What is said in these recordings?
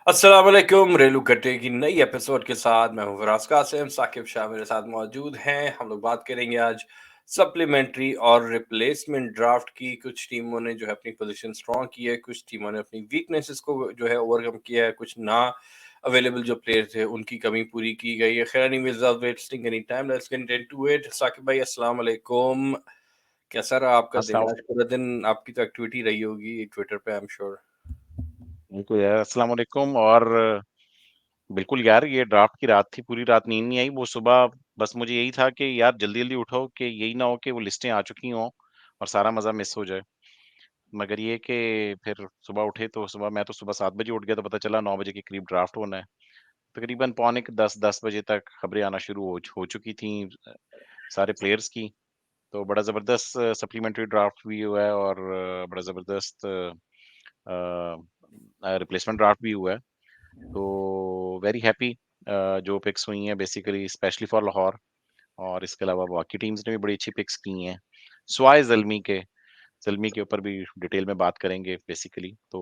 अस्सलाम वालेकुम रेलू कट्टे की नई एपिसोड के साथ मैं हूं फराज कासिम साकिब शाह मेरे साथ मौजूद हैं। हम लोग बात करेंगे आज सप्लीमेंट्री और रिप्लेसमेंट ड्राफ्ट की। कुछ टीमों ने जो है अपनी पोजीशन स्ट्रांग की है, कुछ टीमों ने अपनी वीकनेसेस को जो है ओवरकम किया है, कुछ ना अवेलेबल जो प्लेयर थे उनकी कमी पूरी की गई है। खैर नहीं, without wasting any time let's get into it. Saqib भाई अस्सलाम वालेकुम, कैसा रहा आपका दिन? अस्सलाम आज पूरा दिन आपकी तो एक्टिविटी रही होगी ट्विटर पे, आई एम श्योर। बिल्कुल यार, अस्सलाम वालेकुम। और बिल्कुल यार, ये ड्राफ्ट की रात थी, पूरी रात नींद नहीं आई। वो सुबह बस मुझे यही था कि यार जल्दी जल्दी उठो, कि यही ना हो कि वो लिस्टें आ चुकी हों और सारा मजा मिस हो जाए। मगर ये कि फिर सुबह उठे तो मैं तो सुबह 7 बजे उठ गया, तो पता चला 9 बजे के करीब ड्राफ्ट होना है। तकरीबन पौने के 10 बजे तक खबरें आना शुरू हो चुकी थी सारे प्लेयर्स की। तो बड़ा जबरदस्त सप्लीमेंट्री ड्राफ्ट भी हुआ है, और बड़ा जबरदस्त रिप्लेसमेंट ड्राफ्ट भी हुआ है। तो वेरी हैप्पी जो पिक्स हुई हैं बेसिकली, स्पेशली फॉर लाहौर। और इसके अलावा बाकी टीम्स ने भी बड़ी अच्छी पिक्स की हैं, स्वाय ज़ल्मी के ऊपर भी डिटेल में बात करेंगे बेसिकली। तो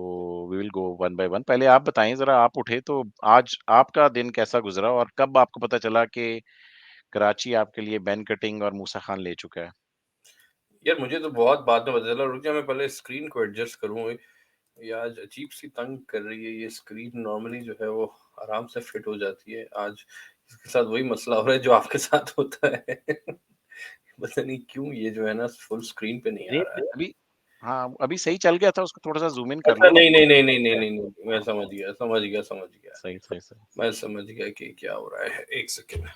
we will go one by one. पहले आप बताएं ज़रा, आप उठे तो आज आपका दिन कैसा गुजरा, और कब आपको पता चला कि कराची आपके लिए बेन कटिंग और मूसा खान ले चुका है? यार मुझे तो बहुत बाद में पता चला। रुक जा, मैं पहले स्क्रीन को एडजस्ट करूँ। ये आज अजीब सी तंग कर रही है ये स्क्रीन। नॉर्मली जो है वो आराम से फिट हो जाती है, आज इसके साथ वही मसला हो रहा है जो आपके साथ होता है। पता नहीं क्यों ये जो है ना फुल स्क्रीन पे नहीं आ अरे रहा है। अभी, हाँ अभी सही चल गया था, उसको थोड़ा सा जूम इन कर अच्छा, लो। नहीं नहीं नहीं नहीं नहीं नहीं नहीं, मैं समझ गया समझ गया समझ गया। सही सही सही। मैं समझ गया कि क्या हो रहा है, एक सेकेंड।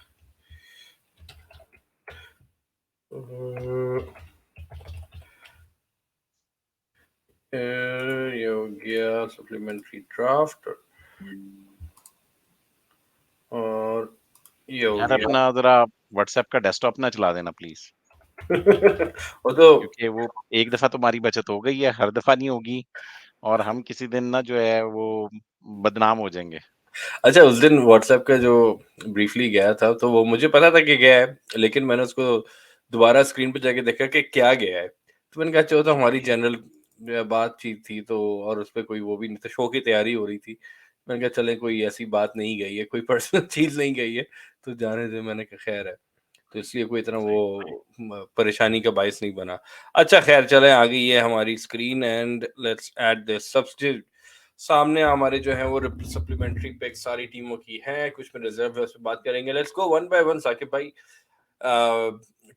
ये हो गया सप्लीमेंट्री ड्राफ्ट, और ये हो यार गया। अपना जरा व्हाट्सएप का डेस्कटॉप ना चला देना प्लीज, वो तो क्योंकि वो एक दफा तुम्हारी बचत हो गई है, हर दफा नहीं होगी। और हम किसी दिन ना जो है वो बदनाम हो जाएंगे। अच्छा, उस दिन व्हाट्सएप का जो ब्रीफली गया था तो वो मुझे पता था कि गया है, लेकिन मैंने उसको दोबारा स्क्रीन पे जाके देखा कि क्या गया है। तो मैंने कहा चलो, तो हमारी जनरल बातचीत थी तो, और उस पे कोई वो भी नहीं था, शो की तैयारी हो रही थी। मैंने कहा चलें, कोई ऐसी बात नहीं गई है, कोई पर्सनल चीज़ नहीं गई है, तो जाने दें। मैंने कहा खैर है, तो इसलिए कोई इतना सही। वो परेशानी का बायस नहीं बना। अच्छा खैर चलें, आ गई है हमारी screen and let's add this substitute. सामने हमारे जो है वो सप्लीमेंट्री पिक सारी टीमों की हैं, कुछ में रिजर्व है, उस पे बात करेंगे। Let's go one by one. Saqib भाई,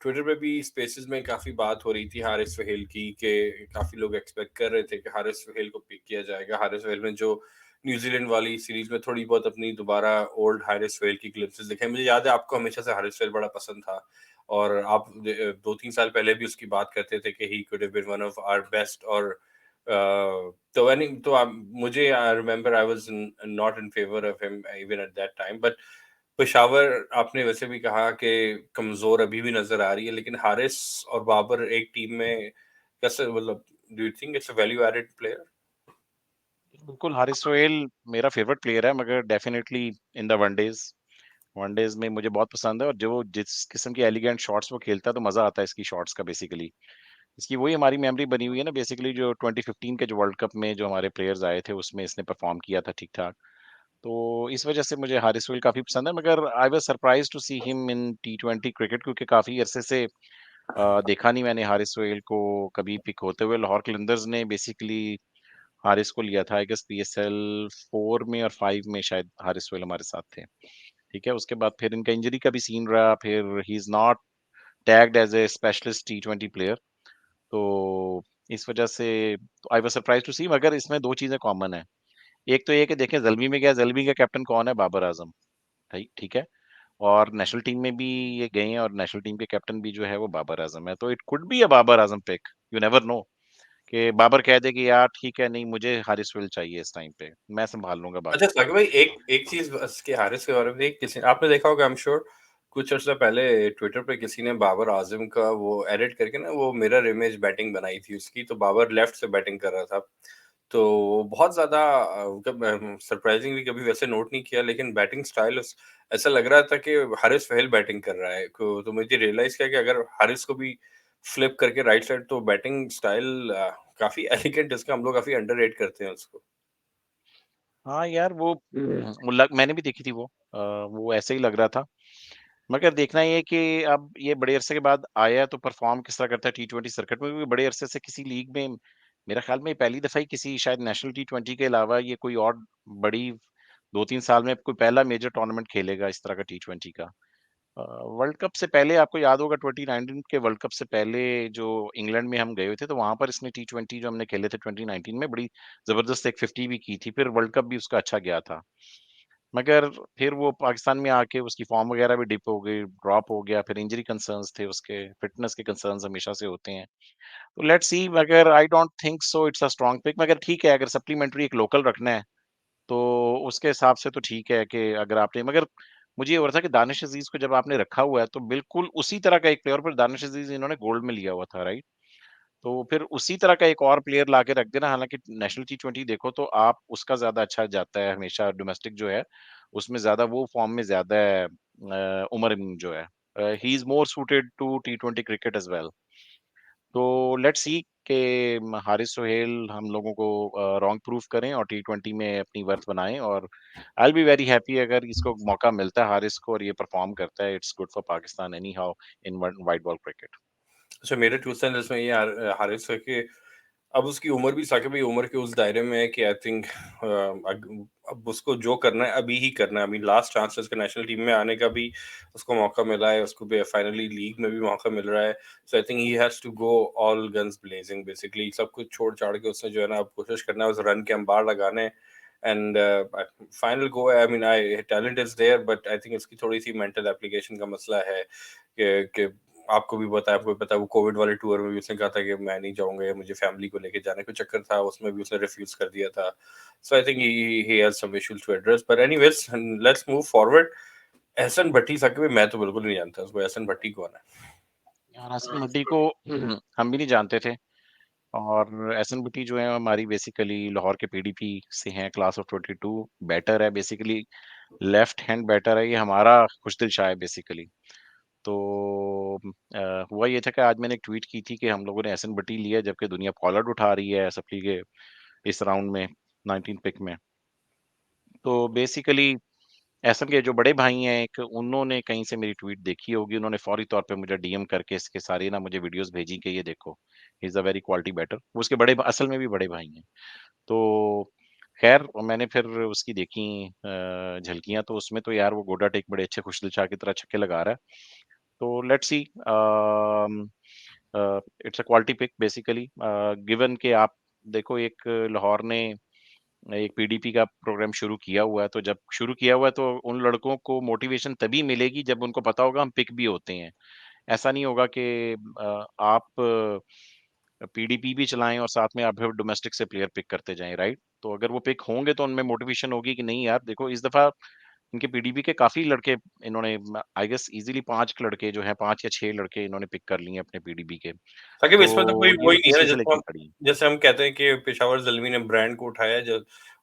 ट्विटर पे भी स्पेसेस में काफी बात हो रही थी हारिस सुहेल की, कि काफी लोग एक्सपेक्ट कर रहे थे कि हारिस सुहेल को पिक किया जाएगा। हारिस सुहेल ने जो न्यूजीलैंड वाली सीरीज में थोड़ी बहुत अपनी दोबारा ओल्ड हारिस सुहेल की ग्लिम्पसेस दिखाई। मुझे याद है आपको हमेशा से हारिस सुहेल बड़ा पसंद था, और आप 2-3 साल पहले भी उसकी बात करते थे कि he could have been one of our best. और तो यानी तो मुझे I remember I was not in favour of him even at that time, but Peshawar आपने वैसे भी कहा कि कमजोर अभी भी नजर आ रही है, लेकिन हारिस और बाबर एक टीम में कैसे, मतलब do you think it's a value added player? बिल्कुल, हारिस सोहेल मेरा फेवरेट प्लेयर है, मगर डेफिनेटली इन द वनडेज में मुझे बहुत पसंद है। और जो जिस किस्म की एलिगेंट शॉट्स वो खेलता है, तो मजा आता है इसकी शॉट्स का बेसिकली। इसकी वही हमारी मेमोरी बनी हुई है ना बेसिकली, जो 2015 के जो वर्ल्ड कप में जो हमारे प्लेयर्स आए थे उसमें इसने परफॉर्म किया था ठीक ठाक। तो इस वजह से मुझे हारिस सोहेल काफी पसंद है। मगर I was surprise to see him in T20 cricket, क्योंकि काफी अरसे से देखा नहीं मैंने हारिस सोहेल को कभी पिक होते हुए। लाहौर कलंदर्स ने बेसिकली हारिस को लिया था, आई गेस PSL 4 में और 5 में शायद हारिस सोहेल हमारे साथ थे। ठीक है, उसके बाद फिर इनका इंजरी का भी सीन रहा, फिर he is not tagged as a specialist T20 player. तो इस वजह से I was surprise to see. मगर इसमें दो चीजें कॉमन है। एक तो ये कि देखें जल्मी में गया, जल्मी का कैप्टन कौन है? बाबर आजम। ठीक ठीक है। और नेशनल टीम में भी ये गए हैं, और नेशनल टीम के कैप्टन भी जो है वो बाबर आजम है। तो it could be a Babar Azam pick, you never know, कि बाबर कह दे कि यार ठीक है, नहीं मुझे हारिस विल चाहिए इस टाइम पे, मैं संभाल लूंगा अच्छा बाकी। साकिब भाई, एक एक चीज बस के हारिस के बारे में किसी आपने देखा होगा, आई एम श्योर, कुछ अर्सा पहले ट्विटर पे किसी ने बाबर आजम का वो एडिट करके ना वो मिरर इमेज बैटिंग बनाई थी उसकी, तो बाबर लेफ्ट से बैटिंग कर रहा था। तो बहुत ज़्यादा सरप्राइज़िंगली कभी वैसे नोट नहीं किया, लेकिन बैटिंग स्टाइल उस ऐसा लग रहा था कि हारिस सोहेल बैटिंग कर रहा है। को तो मुझे रियलाइज़ किया कि अगर हारिस को भी फ्लिप करके राइट साइड, तो बैटिंग स्टाइल काफ़ी एलिगेंट, इसका हम लोग काफ़ी अंडररेट करते हैं उसको। हाँ यार, वो मैंने भी देखी थी वो ऐसे ही लग रहा था। मगर देखना ये है कि अब ये बड़े अरसे के बाद आया तो परफॉर्म किस तरह करता है टी20 सर्किट में, क्योंकि बड़े अरसे से किसी लीग में मेरा ख्याल में ये पहली दफा ही किसी शायद नेशनल टी20 के अलावा ये कोई और बड़ी 2-3 साल में कोई पहला मेजर टूर्नामेंट खेलेगा इस तरह का टी20 का। वर्ल्ड कप से पहले आपको याद होगा 2019 के वर्ल्ड कप से पहले जो इंग्लैंड में हम गए हुए थे, तो वहां पर इसने टी20 जो हमने खेले थे 2019 में बड़ी जबरदस्त एक 50 भी की थी, फिर वर्ल्ड कप भी उसका अच्छा गया था। मगर फिर वो पाकिस्तान में आके उसकी फॉर्म वगैरह भी डिप हो गई, ड्रॉप हो गया, फिर इंजरी कंसर्न्स थे उसके, फिटनेस के कंसर्न्स हमेशा से होते हैं। तो लेट्स सी, मगर I don't think so it's a strong pick, मगर ठीक है अगर सप्लीमेंट्री एक लोकल रखना है तो उसके हिसाब से तो ठीक है कि अगर आपने, मगर मुझे ये हो रहा था कि दानिश अजीज को जब आपने रखा हुआ है तो बिल्कुल उसी तरह का एक प्लेयर, पर दानिश अजीज इन्होंने गोल्ड में लिया हुआ था, राइट? तो फिर उसी तरह का एक और प्लेयर लाके रख देना, हालांकि नेशनल टी20 देखो तो आप उसका ज्यादा अच्छा जाता है हमेशा, डोमेस्टिक जो है उसमें ज्यादा वो फॉर्म में ज्यादा है, उमर इमाम जो है, he is more suited to टी20 क्रिकेट एज वेल। तो लेट्स सी के हारिस सोहेल हम लोगों को रॉन्ग प्रूफ करें और टी20 में अपनी वर्थ बनाएं, और I will be very happy अगर इसको मौका मिलता है हारिस को और ये परफॉर्म करता है। It's good for Pakistan any how in white ball cricket. अच्छा, मेरे 2 सेंस इसमें ये हारिस है कि अब उसकी उम्र भी साकिब भाई उम्र के उस दायरे में है कि आई थिंक अब उसको जो करना है अभी ही करना है। अभी लास्ट चांस है उसका नेशनल टीम में आने का भी, उसको मौका मिला है, उसको भी फाइनली लीग में भी मौका मिल रहा है। So I think he has to go all guns blazing, basically सब कुछ छोड़ छाड़ के उसने जो है ना अब कोशिश करना है उस रन के अंबार लगाने। And final go, I mean I talent is there, but I think इसकी थोड़ी सी मेंटल एप्लीकेशन का मसला है कि आपको भी पता है, आपको भी पता है वो कोविड वाले टूर में भी उसने कहा था कि मैं नहीं जाऊंगा, या मुझे फैमिली को लेके जाने का चक्कर था, उसमें भी उसने रिफ्यूज कर दिया था। So I think he has some issues to address, but anyways let's move forward. Ehsan Bhatti Saqib, मैं तो बिल्कुल नहीं जानता उसको, एहसन भट्टी कौन है? यार हसन मुड्डी को हम भी नहीं जानते थे, और एहसन बुट्टी जो है हमारी बेसिकली लाहौर के पीडीपी से हैं, क्लास ऑफ 22 बैटर है बेसिकली, लेफ्ट हैंड बैटर है, ये हमारा खुशदिल शाह है बेसिकली। तो हुआ ये था कि आज मैंने एक ट्वीट की थी कि हम लोगों ने एहसन बुट्टी लिया जबकि दुनिया कॉलर उठा रही है सप्ली के इस राउंड में 19 पिक में। तो बेसिकली एहसन के जो बड़े भाई हैं एक, उन्होंने कहीं से मेरी ट्वीट देखी होगी, उन्होंने फौरी तौर पे मुझे डीएम करके इसके सारे ना मुझे वीडियोस भेजी कि ये देखो he is a very quality batter, वो उसके असल में भी बड़े भाई हैं। तो खैर मैंने फिर उसकी देखी झलकियां, तो उसमें तो यार वो गोडा टेक बड़े अच्छे खुशदिल शाह की तरह छक्के लगा रहा है। तो let's see, it's a quality pick basically, given के आप देखो एक लाहौर ने एक पीडीपी का प्रोग्राम शुरू किया हुआ है, तो जब शुरू किया हुआ है तो उन लड़कों को मोटिवेशन तभी मिलेगी जब उनको पता होगा हम पिक भी होते हैं। ऐसा नहीं होगा कि आप पीडीपी भी चलाएं और साथ में आप फिर डोमेस्टिक से प्लेयर पिक करते जाएं, राइट? तो अगर वो पिक होंगे तो उनमें मोटिवेशन होगी कि नहीं यार देखो इस दफा इनके पीडीपी के काफी लड़के इन्होंने, आई गेस इजीली 5 लड़के जो हैं, 5 या 6 लड़के इन्होंने पिक कर लिए अपने पीडीपी के। साकिब इसमें तो कोई तो ये वही नहीं उसी है ना, सिलसिले की कड़ी है। जैसे हम कहते हैं कि पेशावर ज़ल्मी ने ब्रांड को उठाया, जो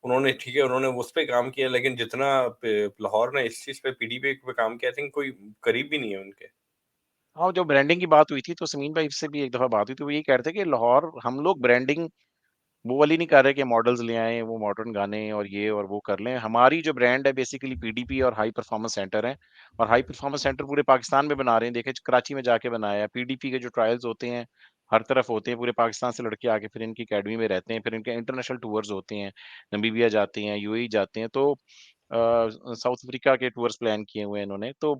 उन्होंने ठीक है उन्होंने उस पे काम किया, लेकिन जितना लाहौर ने इस चीज पे पीडीपी पे काम किया, आई थिंक कोई करीब भी नहीं है उनके। हाँ, जो ब्रांडिंग की बात हुई थी तो समीन भाई से भी एक दफा बात हुई थी, वो यही कह रहे थे कि लाहौर हम लोग ब्रांडिंग वो वाली नहीं कर रहे कि मॉडल्स ले आए, वो मॉडर्न गाने और ये और वो कर लें। हमारी जो ब्रांड है बेसिकली पीडीपी और हाई परफॉर्मेंस सेंटर है, और हाई परफॉर्मेंस सेंटर पूरे पाकिस्तान में बना रहे हैं। देखे कराची में जाके बनाया है, पीडीपी के जो ट्रायल्स होते हैं हर तरफ होते हैं, पूरे पाकिस्तान से लड़के आके फिर इनकी एकेडमी में रहते हैं, फिर इनके इंटरनेशनल टूर्स होते हैं, नमीबिया जाते हैं, यूएई जाते हैं, तो साउथ अफ्रीका के टूर्स प्लान किए हुए हैं इन्होंने। तो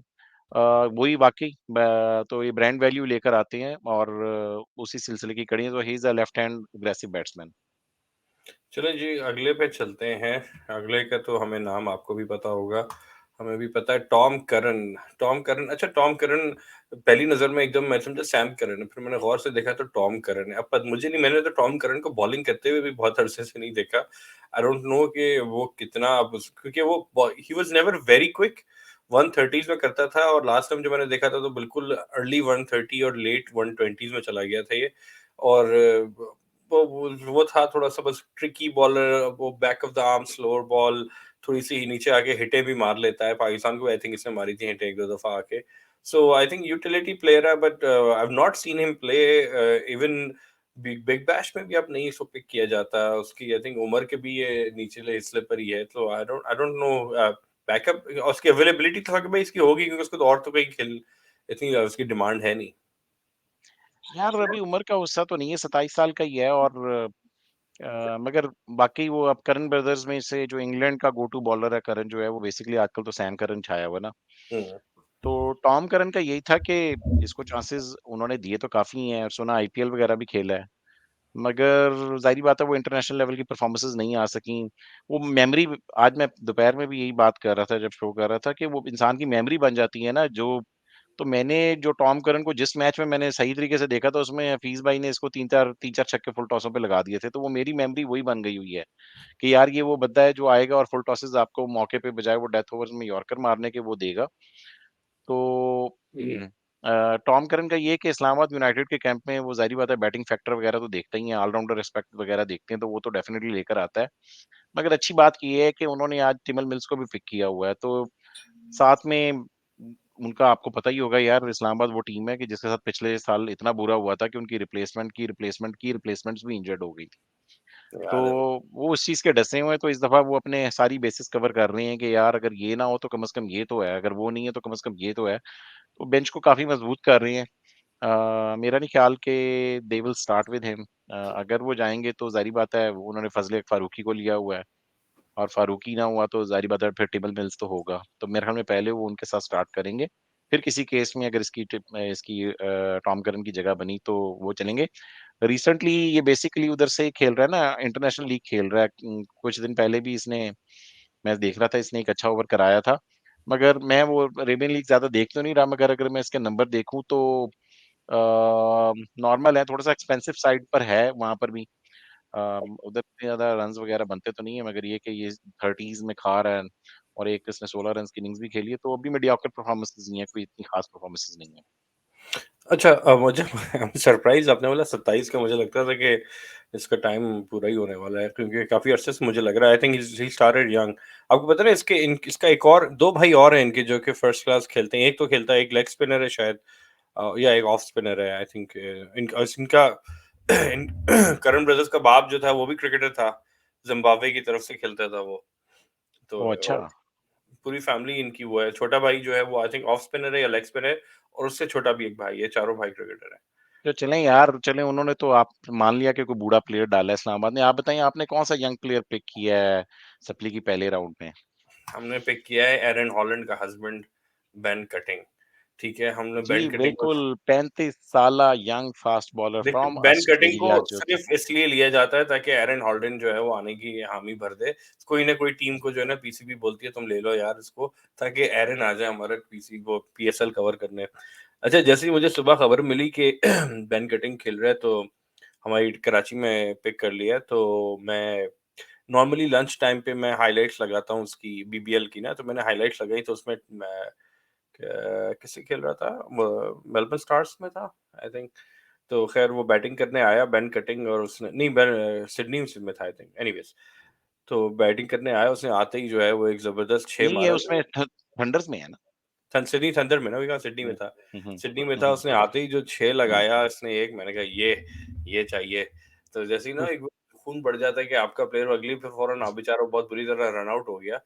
वही वाकई तो ये ब्रांड वैल्यू लेकर आते हैं, और उसी सिलसिले की कड़ी है। तो he is a left hand aggressive batsman. चलो जी, अगले पे चलते हैं। अगले का तो हमें नाम आपको भी पता होगा, हमें भी पता है, टॉम करन। टॉम करन, अच्छा टॉम करन पहली नज़र में एकदम मैं समझा सैम करन है, फिर मैंने गौर से देखा तो टॉम करन है। अब मुझे नहीं, मैंने तो टॉम करन को बॉलिंग करते हुए भी बहुत अरसे से नहीं देखा। आई डोंट नो कि वो कितना अब क्योंकि वो he was never very quick, 130s में करता था, और लास्ट टाइम जो मैंने देखा था तो बिल्कुल अर्ली 130 और लेट 120s में चला गया था ये। और वो था थोड़ा-सा बस ट्रिकी बॉलर, वो back of the arm slower ball, थोड़ी-सी नीचे आके हिटें भी मार लेता है। पाकिस्तान को आई थिंक इसने मारी थी हिटें 1-2 दफ़ा आके। सो आई थिंक यूटिलिटी प्लेयर है, but I have not seen him play even big big bash में भी अब नहीं इसको पिक किया जाता, उसकी आई थिंक उम्र के भी ये निचले हिस्से पर ही है, तो आई डोंट नो बैकअप उसकी अवेलेबिलिटी तो कि भाई इसकी होगी, क्योंकि उसको तो और तो कहीं खेल इतनी उसकी डिमांड है नहीं। यार अभी उम्र का गुस्सा तो नहीं है, 27 साल का ही है, और मगर बाकी वो अब करन ब्रदर्स में से जो इंग्लैंड का गो टू बॉलर है करन जो है, वो बेसिकली आजकल तो सैम करन छाया हुआ है ना। हम्म। तो टॉम करन का यही था कि इसको चांसेस उन्होंने दिए तो काफी हैं, सुना आईपीएल वगैरह भी खेला है, मगर जाहिर बात है वो इंटरनेशनल लेवल की परफॉर्मेंसेस नहीं आ सकी। वो मेमोरी, आज मैं दोपहर में भी यही बात कर रहा था जब शो कर रहा था, कि वो इंसान की मेमोरी बन जाती है ना जो। तो मैंने जो टॉम करन को जिस मैच में मैंने सही तरीके से देखा था, उसमें हफीज भाई ने इसको तीन चार छक्के फुल टॉसों पे लगा दिए थे, तो वो मेरी मेमोरी वही बन गई हुई है कि यार ये वो बंदा है जो आएगा और फुल टॉसेस आपको मौके पे बजाय वो डेथ ओवर्स में यॉर्कर मारने के वो देगा। तो टॉम करन का ये है कि इस्लामाबाद यूनाइटेड के कैंप में वो ज़ाहिर-सी बात है बैटिंग फैक्टर वगैरह तो देखता ही है, ऑल-राउंडर रिस्पेक्ट वगैरह देखते हैं, तो वो तो डेफिनिटली लेकर आता है। मगर अच्छी बात ये है कि उन्होंने आज टिमल मिल्स को भी पिक किया हुआ है, तो साथ में उनका आपको पता ही होगा यार, इस्लामाबाद वो टीम है कि जिसके साथ पिछले साल इतना बुरा हुआ था कि उनकी रिप्लेसमेंट्स भी इंजर्ड हो गई थी। तो याद है मुझे। वो उस चीज़ के डसे हुए हैं, तो इस दफ़ा वो अपने सारी बेसिस कवर कर रहे हैं कि यार अगर ये ना हो तो कम से कम ये तो है, अगर वो नहीं है तो कम से कम ये तो है। तो बेंच को काफ़ी मजबूत कर रहे हैं। मेरा नहीं ख्याल कि they will start with him. अगर वो जाएँगे तो ज़ाहिर बात है वो उन्होंने फ़ज़ल फ़ारूकी को लिया हुआ है, और फ़ारूकी ना हुआ तो ज़ाहिर बात है फिर टिबल मिल्स तो होगा। तो मेरे ख़्याल में पहले वो उनके साथ स्टार्ट करेंगे। फिर किसी केस में अगर इसकी टॉम करन की जगह बनी तो वो चलेंगे। रिसेंटली ये बेसिकली उधर से खेल रहा है ना, इंटरनेशनल लीग खेल रहा है। कुछ दिन पहले भी इसने, मैं देख रहा था, इसने एक अच्छा ओवर कराया था। मगर मैं वो अरेबियन लीग ज़्यादा देख तो नहीं रहा, मगर अगर मैं इसके नंबर देखूँ तो नॉर्मल है, थोड़ा-सा एक्सपेंसिव साइड पर है वहाँ पर भी। उधर इतने ज़्यादा रन्स वगैरह बनते तो नहीं है, मगर ये कि ये 30s में खा रहा है, और एक इसने 16 रन्स की इनिंग्स भी खेली है, तो अभी मीडियोक्रे परफॉर्मेंसेज़ नहीं है, कोई इतनी खास परफॉर्मेंसेज़ नहीं है। अच्छा, मुझे सरप्राइज़ आपने बोला 27 का, मुझे लगता था कि इसका टाइम पूरा ही होने वाला है, क्योंकि काफ़ी अरसे से मुझे लग रहा है I think he started young. आपको पता है ना इसका एक और 2 भाई और हैं इनके जो कि फर्स्ट क्लास खेलते हैं। एक तो खेलता है, एक लेग स्पिनर है शायद, या एक ऑफ स्पिनर है आई थिंक। इनका इन करण ब्रदर्स का बाप जो था वो भी क्रिकेटर था, ज़िम्बाब्वे की तरफ से खेलता था वो। तो ओह! अच्छा। पूरी फैमिली इनकी वो है। छोटा भाई जो है वो आई थिंक ऑफ स्पिनर है या लेग स्पिनर है, और उससे छोटा भी एक भाई है, चारों भाई क्रिकेटर हैं। तो चलें यार, चलें, उन्होंने तो आप मान लिया कि कोई बूढ़ा प्लेयर डाला है इस्लामाबाद ने। आप बताइए आपने कौन-सा यंग प्लेयर पिक किया है सप्ली की पहले राउंड में? हमने पिक किया है एरन हॉलैंड का हस्बैंड, बेन कटिंग। ठीक है, हमने जी, बेन कटिंग को, बिल्कुल, 35 साला यंग फास्ट बॉलर देखिए, फ्रॉम बेन कटिंग को ऑस्ट्रेलिया जो कि सिर्फ इसलिए लिया जाता है ताकि एरन हॉलैंड जो है वो आने की हामी भर दे। कोई ना कोई टीम को जो है ना पीसीबी बोलती है तुम ले लो यार इसको, ताकि एरन आ जाए हमारा पीसी वो पीएसएल कवर करने। अच्छा, जैसे ही मुझे सुबह खबर मिली कि बेन कटिंग खेल रहा है, तो हमारी कराची में पिक कर लिया। तो मैं नॉर्मली लंच टाइम पे मैं हाइलाइट्स लगाता हूँ उसकी बीबीएल की ना, तो मैंने हाइलाइट्स लगाई, तो उसमें मैं किससे खेल रहा था, मेलबर्न स्टार्स में था आई थिंक। तो खैर वो बैटिंग करने आया बेन कटिंग, और उसने नहीं, सिडनी में था आई थिंक, एनीवेज। तो बैटिंग करने आया, उसने आते ही जो है वो एक जबरदस्त छह नहीं है मारा। उसमें, थंडर्स में है ना? सिडनी थंडर में ना, अभी कहा सिडनी में हुँ, था। हुँ, हुँ, सिडनी में हुँ, था, हुँ, उसने आते ही जो 6 लगाया इसने एक, मैंने कहा ये चाहिए। तो जैसे ही ना हुँ, एक खून बढ़ जाता है कि आपका प्लेयर अगली पे फौरन बेचारा बहुत बुरी तरह रन आउट हो गया।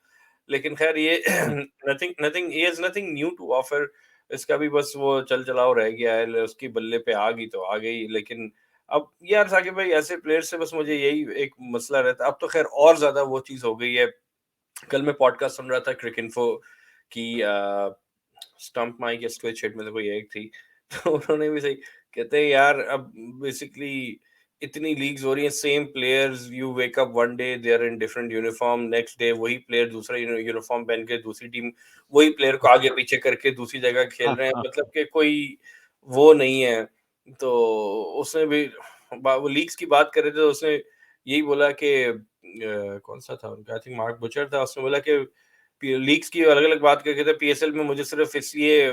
लेकिन खैर ये हुँ, nothing nothing he has nothing new to offer. इसका भी बस वो चल-चलाव रह गया है, उसकी बल्ले पे आ गई तो आ गई। लेकिन अब यार साकिब भाई, ऐसे प्लेयर से बस मुझे यही एक मसला रहता है। अब तो खैर और ज़्यादा वो चीज़ हो गई है। कल मैं पॉडकास्ट सुन रहा था क्रिकइन्फो की, स्टंप माइक या स्विच हिट में से कोई एक थी। तो उन्होंने भी सही कहते हैं यार, अब बेसिकली इतनी लीग्स हो रही हैं, same players, you wake up one day they are in different uniform, next day वही प्लेयर दूसरा यूनिफॉर्म पहन के दूसरी टीम वही प्लेयर को आगे पीछे करके दूसरी जगह खेल हाँ, रहे हैं, हाँ, मतलब कि कोई वो नहीं है। तो उसने भी वो लीग्स की बात कर रहे थे, तो उसने यही बोला कि कौन सा था उनका, आई थिंक मार्क बुचर था, उसने बोला कि लीग्स की अलग-अलग बात करके थे, पीएसएल में मुझे सिर्फ इसलिए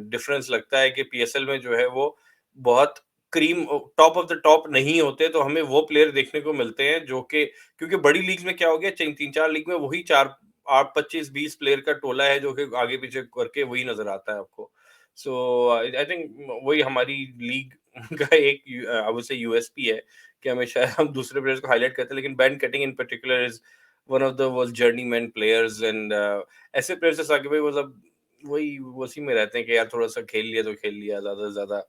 डिफरेंस लगता है कि पीएसएल में जो है वो बहुत cream top of the top नहीं होते, तो हमें वो प्लेयर देखने को मिलते हैं जो कि, क्योंकि बड़ी लीग्स में क्या हो गया, 3-4 लीग में वही 4 8 25-20 प्लेयर का टोला है जो कि आगे पीछे करके वही नजर आता है आपको। सो आई थिंक वही हमारी लीग उनका एक आई वुड से यूएसपी है कि हमेशा हम दूसरे प्लेयर्स को हाइलाइट करते हैं, लेकिन Ben Cutting in particular is one of the world journeyman players and ऐसे प्लेयर्स जैसे साकिब भाई मतलब वही उसी में रहते हैं कि यार थोड़ा-सा खेल लिया तो खेल लिया, ज़्यादा से ज़्यादा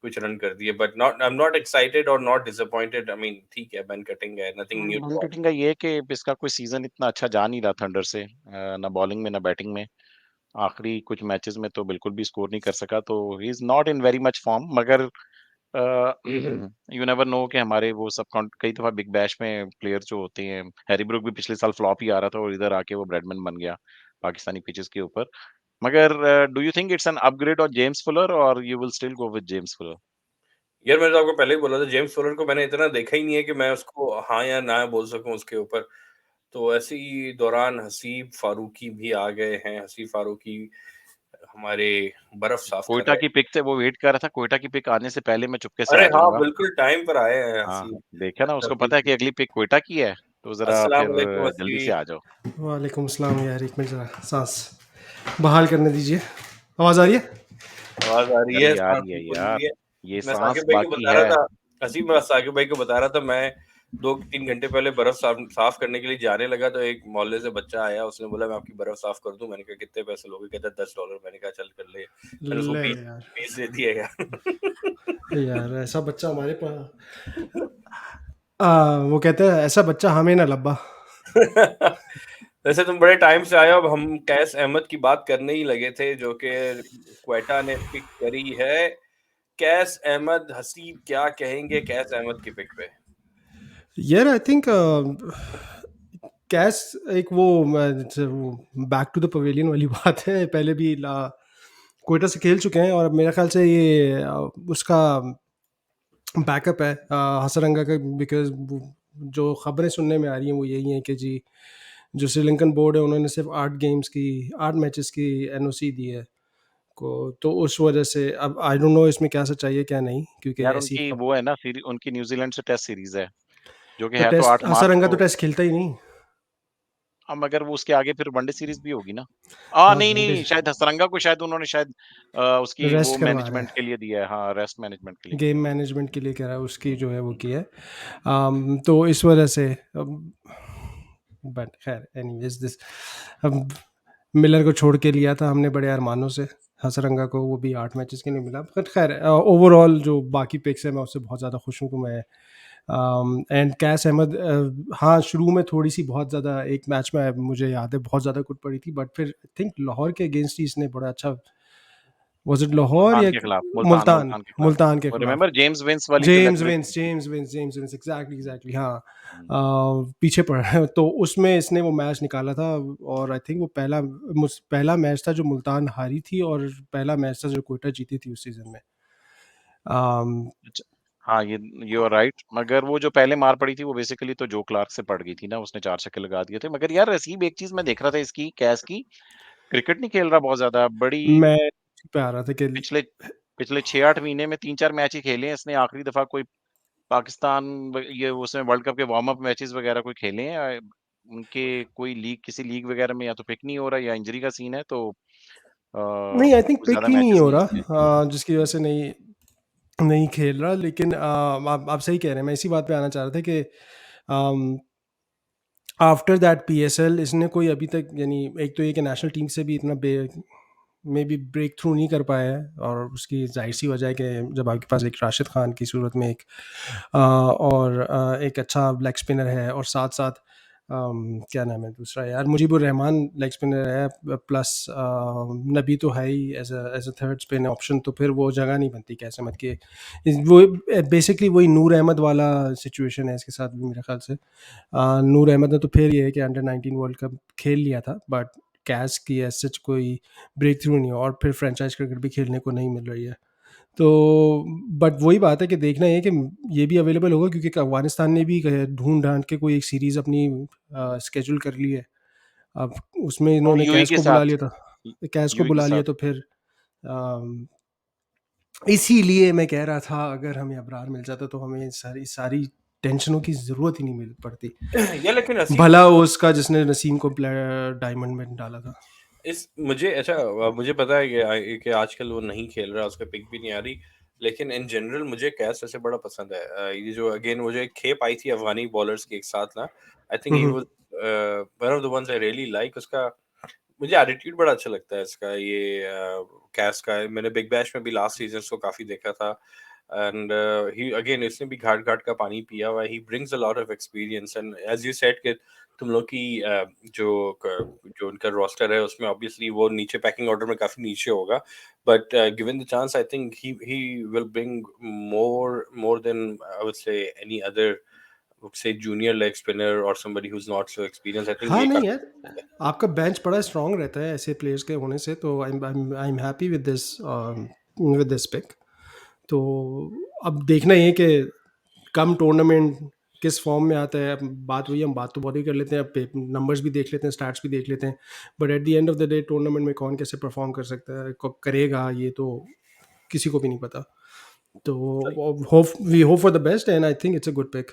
कुछ रन कर दिए, but not I am not excited और नॉट डिसअपॉइंटेड। आई मीन ठीक है, बेन कटिंग है, nothing new Ben to Cutting का ये है कि इसका कोई सीजन इतना अच्छा जा नहीं रहा थंडर से, ना बॉलिंग में ना बैटिंग में। आखिरी कुछ मैचेस में तो बिल्कुल भी स्कोर नहीं कर सका, तो he is not in very much form. मगर यू नेवर नो कि हमारे वो कई दफा बिग बैश में प्लेयर जो होते हैं, हैरी ब्रूक भी पिछले साल फ्लॉप ही आ रहा था और इधर आके वो ब्रेडमैन बन गया पाकिस्तानी पिचेस के ऊपर। मगर do you think it's an upgrade on James Fuller और you will still go with James Fuller? यार मैंने तो आपको पहले ही बोला था, जेम्स फुलर को मैंने इतना देखा ही नहीं है कि मैं उसको हाँ या ना बोल सकूँ उसके ऊपर। तो ऐसे ही दौरान हसीब फारूकी भी आ गए हैं। हसीब फारूकी हमारे बर्फ साफ कर कोयटा रहे की हैं। पिक से वो वेट कर रहा था, कोयटा की पिक आने से पहले मैं चुपके से अरे आ हाँ, जाऊंगा। बिल्कुल टाइम पर आए हैं हाँ, हसीब। देखा ना, अच्छा उसको पता है ठीक कि है। अगली पिक कोयटा की है, तो जरा अस्सलाम फिर वालेकुम जल्दी से हसीब। आ जाओ। वालेकुम अस्सलाम यार, एक मिनट ज़रा सांस बहाल करने दीजिए। आवाज़ आ रही है? आवाज़ आ रही है, आ सांस रही है बिल्कुल यार, भी है। ये मैं सांस साकिब भाई को बाकी बता रहा है। था, हसीब मैं साकिब भाई को बता रहा था, मैं 2-3 घंटे पहले बर्फ साफ साफ करने के लिए जाने लगा तो एक मोहल्ले से बच्चा आया, उसने बोला मैं आपकी बर्फ साफ कर दूँ। मैंने कहा कितने पैसे लोगे? कहता है $10। मैंने कहा चल कर ले। मैंने उसको ले 20 यार, 20 दे दिए यार। यार ऐसा बच्चा हमारे पास वो कहते हैं ऐसा बच्चा हमें ना लब्बा। वैसे तुम बड़े टाइम से आए हो, अब हम कैस अहमद की बात करने ही लगे थे जो कि क्वेटा ने पिक करी है। कैस अहमद, हसीब क्या कहेंगे कैस अहमद की पिक पे? यार आई थिंक कैस एक वो बैक टू द पवेलियन वाली बात है। पहले भी कोयटा से खेल चुके हैं और मेरा ख्याल से ये उसका बैकअप है हसरंगा का, बिकॉज जो खबरें सुनने में आ रही हैं वो यही हैं कि जी जो श्रीलंकन बोर्ड है उन्होंने सिर्फ 8 मैचेस की एनओसी दी है को, तो उस वजह से अब आई डोंट नो इसमें क्या सच्चाई है क्या नहीं, क्योंकि यार ऐसी उनकी खबर। वो है ना उनकी न्यूजीलैंड से टेस्ट सीरीज है, जो कि तो है तो टेस्ट 8 मार्च हसरंगा तो को। टेस्ट खेलता ही नहीं। अब मगर वो उसके आगे फिर वनडे सीरीज भी होगी ना। हाँ नहीं नहीं वनडे नहीं, शायद हसरंगा को शायद उन्होंने शायद उसकी वो रेस्ट करवा रहे मैनेजमेंट के लिए दिया है, हाँ रेस्ट मैनेजमेंट के लिए। हैं, गेम मैनेजमेंट के लिए कह रहा है, उसकी जो है वो की है। तो इस वजह से बट खैर एनीवेज दिस, अब मिलर को छोड़ के लिया था हमने बड़े अरमानों से, हसरंगा को वो भी 8 मैचेस के लिए मिला। बट खैर ओवरऑल जो बाकी पिक्स है मैं उससे बहुत ज़्यादा खुश हूँ कि मैं एंड कैस अहमद हाँ शुरू में थोड़ी सी बहुत ज़्यादा एक मैच में मुझे याद है बहुत ज़्यादा कुट पड़ी थी, बट फिर आई थिंक लाहौर के अगेंस्ट ही इसने बड़ा अच्छा, वाज इट लाहौर मुल्तान या के खिलाफ, मुल्तान मुल्तान, मुल्तान के खिलाफ। मुल्तान के और खिलाफ। रिमेम्बर जेम्स विंस वाली जो जेम्स लेग ब्रेक विंस, हुई थी। जेम्स विंस, एग्जैक्टली एग्जैक्टली हाँ। हम्म। पीछे पड़ा तो उसमें इसने वो मैच निकाला था। और आई थिंक वो पहला मैच था जो मुल्तान हारी थी और पहला मैच था जो कोयटा जीती थी उस सीजन में। um, अच्छा, हाँ ये आर राइट। मगर वो जो पहले मार पड़ी थी वो बेसिकली तो जो क्लार्क से पड़ गई थी ना, उसने 4 छक्के लगा दिए थे। मगर यार रसीब, एक चीज मैं देख रहा था इसकी कैस की, क्रिकेट नहीं खेल रहा बहुत ज्यादा, बड़ी मैं पे आ रहा था कि पिछले पिछले 6-8 महीने में 3-4 मैच ही खेले हैं इसने। आखिरी दफा कोई पाकिस्तान ये उसमें वर्ल्ड कप के वार्म अप मैचेस वगैरह कोई खेले हैं उनके, कोई लीग किसी लीग वगैरह में या तो पिक नहीं हो रहा या इंजरी का सीन है, तो नहीं आई थिंक कोई पिक ज्यादा ही नहीं मैचेस हो नहीं खेले। रहा, जिसकी वजह से नहीं नहीं खेल रहा। लेकिन आप सही कह रहे हैं, मैं इसी बात पे आना चाह रहा था कि आफ्टर दैट पीएसएल इसने कोई अभी तक, यानी एक तो ये कि नेशनल टीम से भी इतना में भी ब्रेक थ्रू नहीं कर पाया है, और उसकी जाहिर सी वजह है कि जब आपके पास एक राशिद खान की सूरत में एक और एक अच्छा लेग स्पिनर है, और साथ साथ क्या नाम है दूसरा यार, मुजीबुर रहमान लेग स्पिनर है, प्लस नबी तो है ही as a third spin option, तो फिर वो जगह नहीं बनती कैसे मत के। वो बेसिकली वही नूर अहमद वाला सिचुएशन है इसके साथ भी मेरे ख्याल से। नूर अहमद ने तो फिर ये है कि अंडर 19 वर्ल्ड कप खेल लिया था, बट कैश की एज सच कोई ब्रेक थ्रू नहीं हो, और फिर फ्रेंचाइज क्रिकेट भी खेलने को नहीं मिल रही है। तो बट वही बात है कि देखना है कि ये भी अवेलेबल होगा, क्योंकि अफगानिस्तान ने भी ढूंढ ढांड के कोई एक सीरीज़ अपनी स्केड्यूल कर ली है। अब उसमें और इन्होंने यूएई कैश के को बुला साथ, लिया था, कैश को यूएई के बुला लिया, साथ। तो फिर इसीलिए मैं कह रहा था अगर हमें अबरार मिल जाता तो हमें सारी सारी टेंशनों की ज़रूरत ही नहीं मिल पड़ती। यार लेकिन हसीब भला वो उसका जिसने नसीम को डायमंड में डाला था। इस मुझे अच्छा मुझे पता है कि आजकल वो नहीं खेल रहा, उसका पिक भी नहीं आ रही। लेकिन इन जनरल मुझे कैस वैसे बड़ा पसंद है। ये जो अगेन वो जो एक खेप आई थी अफ़गानी बॉलर्स की एक साथ ना, I think hmm, he hmm. Was one of the once I really like उसका। मुझे एटीट्यूड बड़ा अच्छा लगता है इसका, ये कैस का। मैंने बिग बैश में भी लास्ट सीज़न उसको काफ़ी देखा था एंड ही अगेन इसने भी घाट-घाट का पानी पिया हुआ है। He brings a lot of experience and as you said कि तुम लोग की जो उनका रोस्टर है उसमें ऑब्वियसली वो नीचे पैकिंग ऑर्डर में काफ़ी नीचे होगा। But given the chance, I think he will bring more than I would say any other, would say junior leg spinner or somebody who's not so experienced. I think हाँ, ये नहीं काफी यार, आपका बेंच बड़ा स्ट्रॉन्ग रहता है ऐसे प्लेयर्स के होने से, तो I am happy with this pick. तो अब देखना ये है कि कम टूर्नामेंट किस फॉर्म में आता है। अब बात हुई, हम बात तो बहुत ही कर लेते हैं, अब नंबर्स भी देख लेते हैं, स्टैट्स भी देख लेते हैं, but at the end of the day tournament में कौन कैसे परफॉर्म कर सकता है, कब करेगा, ये तो किसी को भी नहीं पता। तो hope we hope for the best and I think it's a good pick.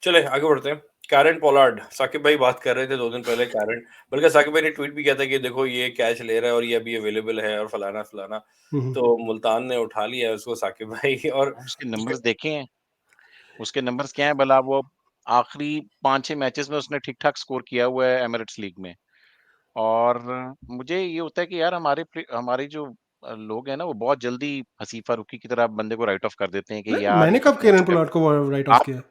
चले आगे बढ़ते हैं। कैरन पोलार्ड, साकिब भाई बात कर रहे थे 2 दिन पहले कैरन, बल्कि साकिब भाई ने ट्वीट भी किया था कि देखो ये कैच ले रहा है और ये अभी अवेलेबल है और फलाना-फलाना। तो मुल्तान ने उठा लिया है उसको साकिब भाई और उसके नंबर्स देखे हैं? उसके नंबर्स क्या हैं भला? वो आखिरी 5-6 मैचेस में उसने ठीक-ठाक स्कोर किया हुआ है एमिरेट्स लीग में। और मुझे ये होता है कि यार हमारे जो लोग हैं ना, वो बहुत जल्दी हसीफ फारूकी की तरह बंदे को राइट ऑफ कर देते हैं कि यार मैंने ये तो कब फिंच केरन का। पोलार्ड को राइट ऑफ आप किया?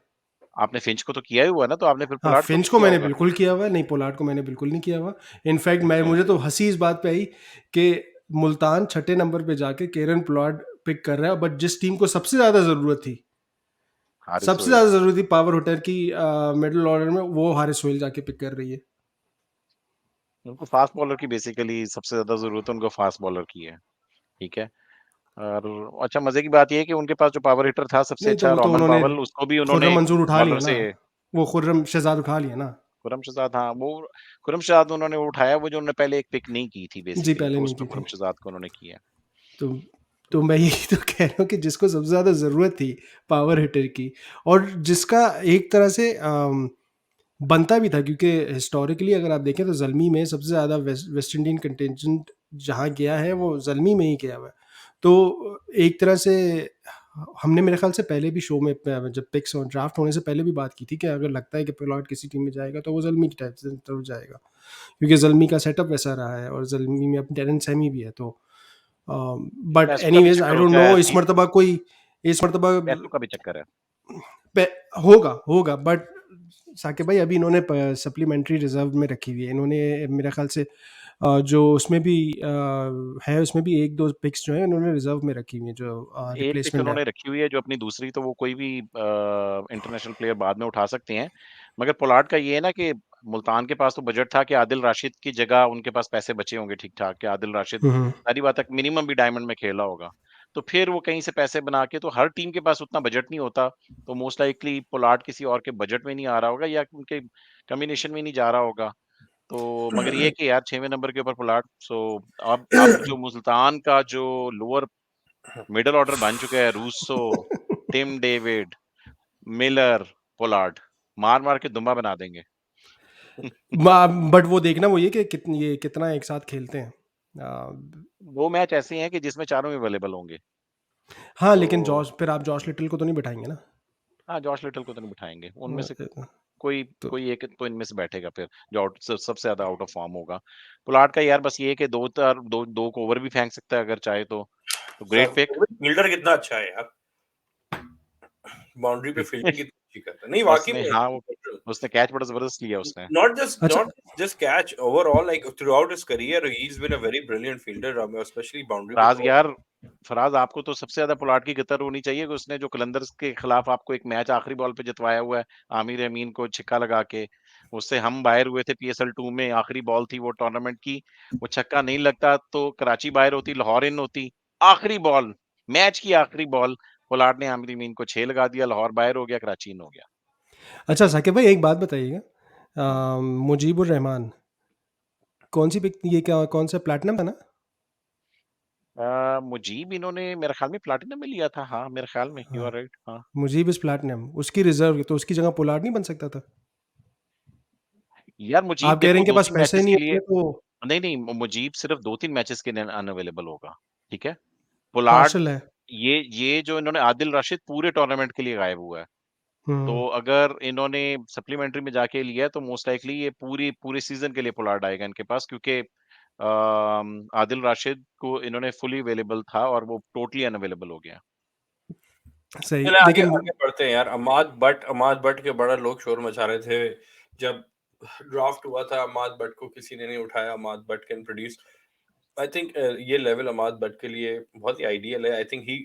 आपने फिंच को तो किया ही हुआ है ना, तो आपने फिर हाँ, पोलार्ड को भी फिंच को किया मैंने होगा। बिल्कुल किया हुआ है, नहीं पोलार्ड को मैंने बिल्कुल नहीं किया हुआ। इनफैक्ट मैं अच्छा, मुझे तो हँसी इस बात पे आई कि मुल्तान छठे नंबर पे जाके केरन पोलार्ड पिक कर रहा है, बट जिस टीम को सबसे ज़्यादा ज़रूरत थी, हारिस सबसे सोहेल। ज़्यादा ज़रूरत थी पावर हिटर की मिडल ऑर्डर में, वो हारिस सोहेल जाके पिक कर रही है। उनको फास्ट बॉलर की बेसिकली सबसे ज़्यादा ज़रूरत उनको फास्ट बॉलर की है, ठीक है? और अच्छा, मज़े की बात ये है कि उनके पास जो पावर हिटर था सबसे नहीं तो अच्छा वो तो रोमन उन्होंने पावल, उसको भी खुर्रम उन्होंने मंजूर उठा कॉलर लिया ना, से। वो खुर्रम शहजाद उठा लिया ना। खुर्रम शहजाद, हाँ, वो खुर्रम शहजाद उन्होंने वो उठाया, वो जो उन्होंने पहले एक पिक नहीं की थी जी, बेसिकली, पहले नहीं पोस्ट की में थी। खुर्रम शहजाद को उन्होंने किया। तो तो मैं यही तो कह रहा हूँ कि जिसको सबसे ज़्यादा ज़रूरत थी पावर हिटर की, और जिसका एक तरह से बनता भी था, क्योंकि हिस्टोरिकली अगर आप देखें तो ज़ल्मी में सबसे ज़्यादा वेस्ट इंडियन कंटिजेंट जहाँ गया है वो ज़ल्मी में ही गया हुआ है। तो एक तरह से हमने मेरे ख़्याल से पहले भी शो में जब पिक्स और ड्राफ्ट होने से पहले भी बात की थी कि अगर लगता है कि पोलार्ड किसी टीम में जाएगा तो वो ज़ल्मी की टाइप से तरफ जाएगा, क्योंकि ज़ल्मी का सेटअप वैसा रहा है और ज़ल्मी में अब टेरेंस सैमी भी है। तो बट पैसों का भी एनीवेज़ आई चक्कर हो डोंट गया नो है, इस मर्तबा पैसों का भी चक्कर है। होगा, बट साकिब भाई अभी इन्होंने सप्लीमेंट्री रिजर्व में रखी हुई है इन्होंने, मेरे ख्याल से जो उसमें भी है, उसमें भी एक दो पिक्स जो है इन्होंने रिजर्व में रखी हुई है, जो एक पिक रिप्लेसमेंट है। उन्होंने रखी हुई है जो अपनी दूसरी, तो वो कोई भी इंटरनेशनल प्लेयर बाद में उठा सकते हैं। मगर पोलार्ड का ये है ना कि मुल्तान के पास तो बजट था कि आदिल राशिद की जगह उनके पास पैसे बचे होंगे ठीक-ठाक, कि आदिल राशिद हम्म। सारी बात है मिनिमम भी डायमंड में खेला होगा। तो फिर वो कहीं से पैसे बना के, तो हर टीम के पास उतना बजट नहीं होता, तो मोस्ट लाइकली पोलार्ड किसी और के बजट में नहीं आ रहा होगा या उनके कॉम्बिनेशन में नहीं जा रहा होगा। तो मगर ये है कि यार 6वें नंबर के ऊपर पोलार्ड, सो अब जो मुल्तान का जो लोअर मिडल ऑर्डर बन चुका है, Rossouw, Tim David, Miller, Pollard, मार-मार के दुम्बा बना देंगे। बट वो देखना वो ये कि ये कितना एक साथ खेलते हैं। अ, वो मैच ऐसे हैं कि जिसमें चारों ही अवेलेबल होंगे। हाँ, लेकिन तो फिर आप जॉश लिटल को तो नहीं बैठाएंगे ना। हाँ, जॉश लिटल को तो नहीं बिठाएँगे। उनमें से अ, कोई तो कोई एक तो इनमें से बैठेगा फिर, जो सबसे ज़्यादा आउट ऑफ फॉर्म होगा। पोलार्ड का यार बस ये है कि 2 को ओवर भी फेंक सकता है अगर चाहे तो। तो ग्रेट पिक। फील्डर कितना अच्छा है यार, बाउंड्री पे फील्डिंग कितनी अच्छी करता है। नहीं वाकई उसने, हाँ, वो में उसने कैच बड़ा ज़बरदस्त लिया उसने। अच्छा, not just catch overall, like throughout his career he's been a very brilliant fielder, especially boundary पे फराज तो। यार, फराज आपको तो सबसे ज्यादा पोलार्ड की कतर होनी चाहिए कि उसने जो कलंदर्स के खिलाफ आपको एक मैच आखिरी बॉल पे जितवाया हुआ है, आमिर अमीन को छिक्का लगा के। उससे हम बाहर हुए थे पीएसएल 2 में, आखिरी बॉल थी वो टूर्नामेंट की। वो छक्का नहीं लगता तो कराची बाहर होती, लाहौर इन होती। आखिरी बॉल, मैच की आखिरी बॉल, पोलार्ड ने आमिर अमीन को 6 लगा दिया, लाहौर बाहर हो गया, कराची इन हो गया। अच्छा साकिब भाई एक बात बताइएगा, हम्म। मुजीबुर रहमान कौन सी पिक, ये क्या कौन सा प्लैटिनम था ना? मुजीब इन्होंने मेरे ख्याल में प्लाटिनम में लिया था, हाँ मेरे ख्याल में, यू हाँ, आर राइट, हाँ। मुजीब इस प्लैटिनम उसकी रिजर्व, तो उसकी जगह पोलार्ड नहीं बन सकता था? यार मुजीब आप कह रहे देखो हैं कि पास 2-3 पैसे मैचेस नहीं के लिए, होंगे तो नहीं, नहीं, मुजीब सिर्फ 2-3 मैचेस के लिए अनअवेलेबल होगा, ठीक है? पोलार्ड पार्शल है। ये जो इन्होंने आदिल राशिद पूरे टूर्नामेंट के लिए गायब हुआ है। तो हम्म अगर इन्होंने सप्लीमेंट्री में जाके लिया है तो मोस्ट लाइकली ये पूरे सीजन के लिए पुलार्ड आएगा इनके पास, क्योंकि आदिल राशिद को इन्होंने फुली अवेलेबल था और वो टोटली अनअवेलेबल हो गया। सही चले आगे लेकिन आगे बढ़ते हैं यार। अमाद बट के बड़ा लोग शोर मचा रहे थे जब ड्राफ्ट हुआ था। अमाद बट को किसी ने नहीं उठाया। Amad Butt can produce. I think ये लेवल अमाद बट के लिए बहुत ही आइडियल है। I think he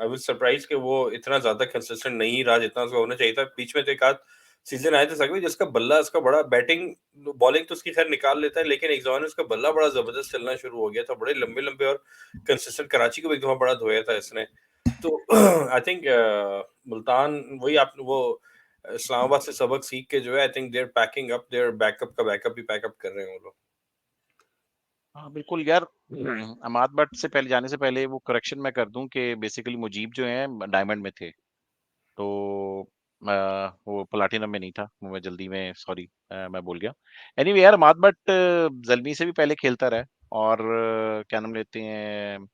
I was surprise कि वो इतना ज्यादा कंसिस्टेंट नहीं रहा जितना उसका होना चाहिए था। बीच में तो एक आध सीजन आए थे सकवे जिसका बल्ला उसका बड़ा बैटिंग बॉलिंग तो उसकी खैर निकाल लेता है, लेकिन एक जमाने में उसका बल्ला बड़ा जबरदस्त चलना शुरू हो गया था। बड़े लंबे लंबे और कंसिस्टेंट। कराची को भी एक दफा बड़ा धोया था इसने। तो आई थिंक मुल्तान वही आप वो इस्लामाबाद से सबक सीख के जो है I think their packing up their backup का बैकअप भी पैकअप कर रहे हैं वो लोग। हाँ बिल्कुल यार। अमाद बट से पहले जाने से पहले वो करेक्शन मैं कर दूं कि बेसिकली मुजीब जो है डायमंड में थे, तो वो प्लाटिनम में नहीं था। वो मैं जल्दी में सॉरी मैं बोल गया। एनीवे यार, अमाद बट जल्मी से भी पहले खेलता रहा है और क्या नाम लेते हैं,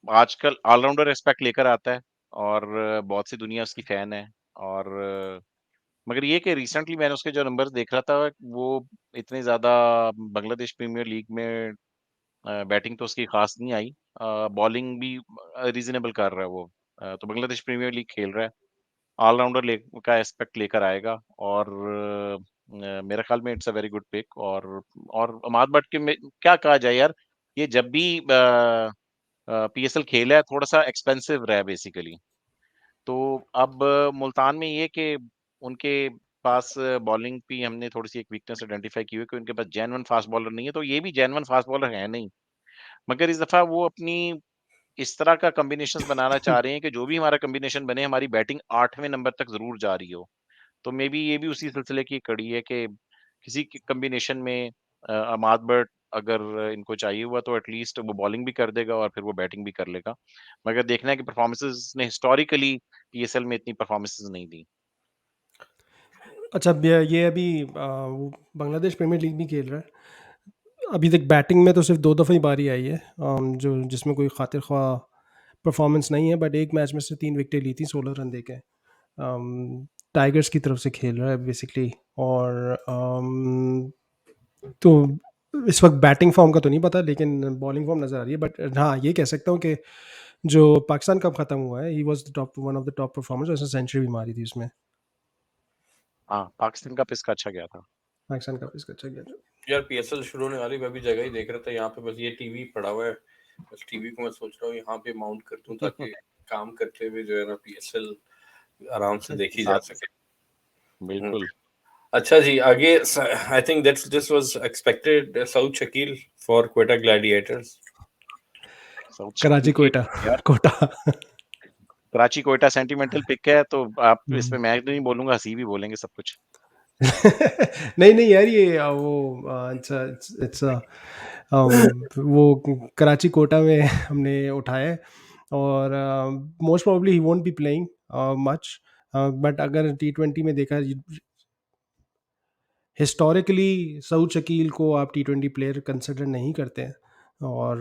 आजकल ऑलराउंडर एस्पेक्ट लेकर आता है और बहुत सी दुनिया उसकी फैन है। और मगर ये कि रिसेंटली मैंने उसके जो नंबर्स देख रहा था, वो इतने ज्यादा बांग्लादेश प्रीमियर लीग में बैटिंग तो उसकी खास नहीं आई, बॉलिंग भी रीजनेबल कर रहा है वो। तो बांग्लादेश प्रीमियर लीग खेल रहा है, ऑलराउंडर का एस्पेक्ट लेकर आएगा और मेरे ख्याल में it's a very good pick. और अमाद बट के में क्या कहा जाए यार, ये जब भी पीएसएल खेला है थोड़ा सा एक्सपेंसिव रहा है बेसिकली। तो अब मुल्तान में ये कि उनके पास बॉलिंग भी हमने थोड़ी सी एक वीकनेस आइडेंटिफाई की हुई कि उनके पास जेन्युइन फास्ट बॉलर नहीं है, तो ये भी जेन्युइन फास्ट बॉलर है नहीं। मगर इस दफा वो अपनी इस तरह का कॉम्बिनेशंस बनाना चाह रहे हैं कि जो भी हमारा कॉम्बिनेशन बने हमारी बैटिंग 8वें नंबर तक जरूर जा रही हो। तो मे बी ये भी उसी सिलसिले की कड़ी है कि किसी कॉम्बिनेशन में अमाद बट अगर इनको चाहिए हुआ तो एटलीस्ट वो बॉलिंग भी कर देगा और फिर वो बैटिंग भी कर लेगा। मगर देखना है कि परफॉर्मेंसेस ने हिस्टोरिकली पीएसएल में इतनी परफॉर्मेंसेस नहीं दी। अच्छा ये अभी वो बांग्लादेश प्रीमियर लीग भी खेल रहा है। अभी तक बैटिंग में तो सिर्फ 2 दफ़ा ही बारी आई है, जो जिसमें कोई खातिर ख्वाह परफॉर्मेंस नहीं है, बट एक मैच में से 3 विकेटें ली थी 16 रन देके। टाइगर्स की तरफ से खेल रहा है बेसिकली। और तो इस वक्त बैटिंग फॉर्म का तो नहीं पता, लेकिन बॉलिंग फॉर्म नज़र आ रही है। बट हाँ, ये कह सकता हूँ कि जो पाकिस्तान कप ख़त्म हुआ है, he was the top one of the top performers. उसने सेंचुरी भी मारी थी उसमें। हाँ, पाकिस्तान का पिस्का अच्छा गया था। पाकिस्तान कप इसका अच्छा गया था। यार पीएसएल शुरू होने वाली, मैं भी जगह ही देख रहा था यहाँ पे। बस ये टीवी पड़ा हुआ है, बस टीवी को मैं सोच रहा हूँ यहाँ पे माउंट कर दूं ताकि काम करते हुए जो है ना पीएसएल आराम से देखी जा साथ सके। बिल्कुल। अच्छा जी, आगे I think that's this was expected. Saud Shakeel for Quetta Gladiators. South Karachi Shakeel Quetta यार, कोटा। कराची कोयटा सेंटिमेंटल पिक है, तो आप इसमें हम्म। मैं नहीं बोलूंगा, हसी भी बोलेंगे सब कुछ। नहीं नहीं यार, ये वो अच्छा इट्स वो कराची कोटा में हमने उठाया है। और most probably he won't be playing much. But अगर T20 में देखा, हिस्टोरिकली सऊद शकील को आप T20 प्लेयर कंसिडर नहीं करते हैं, और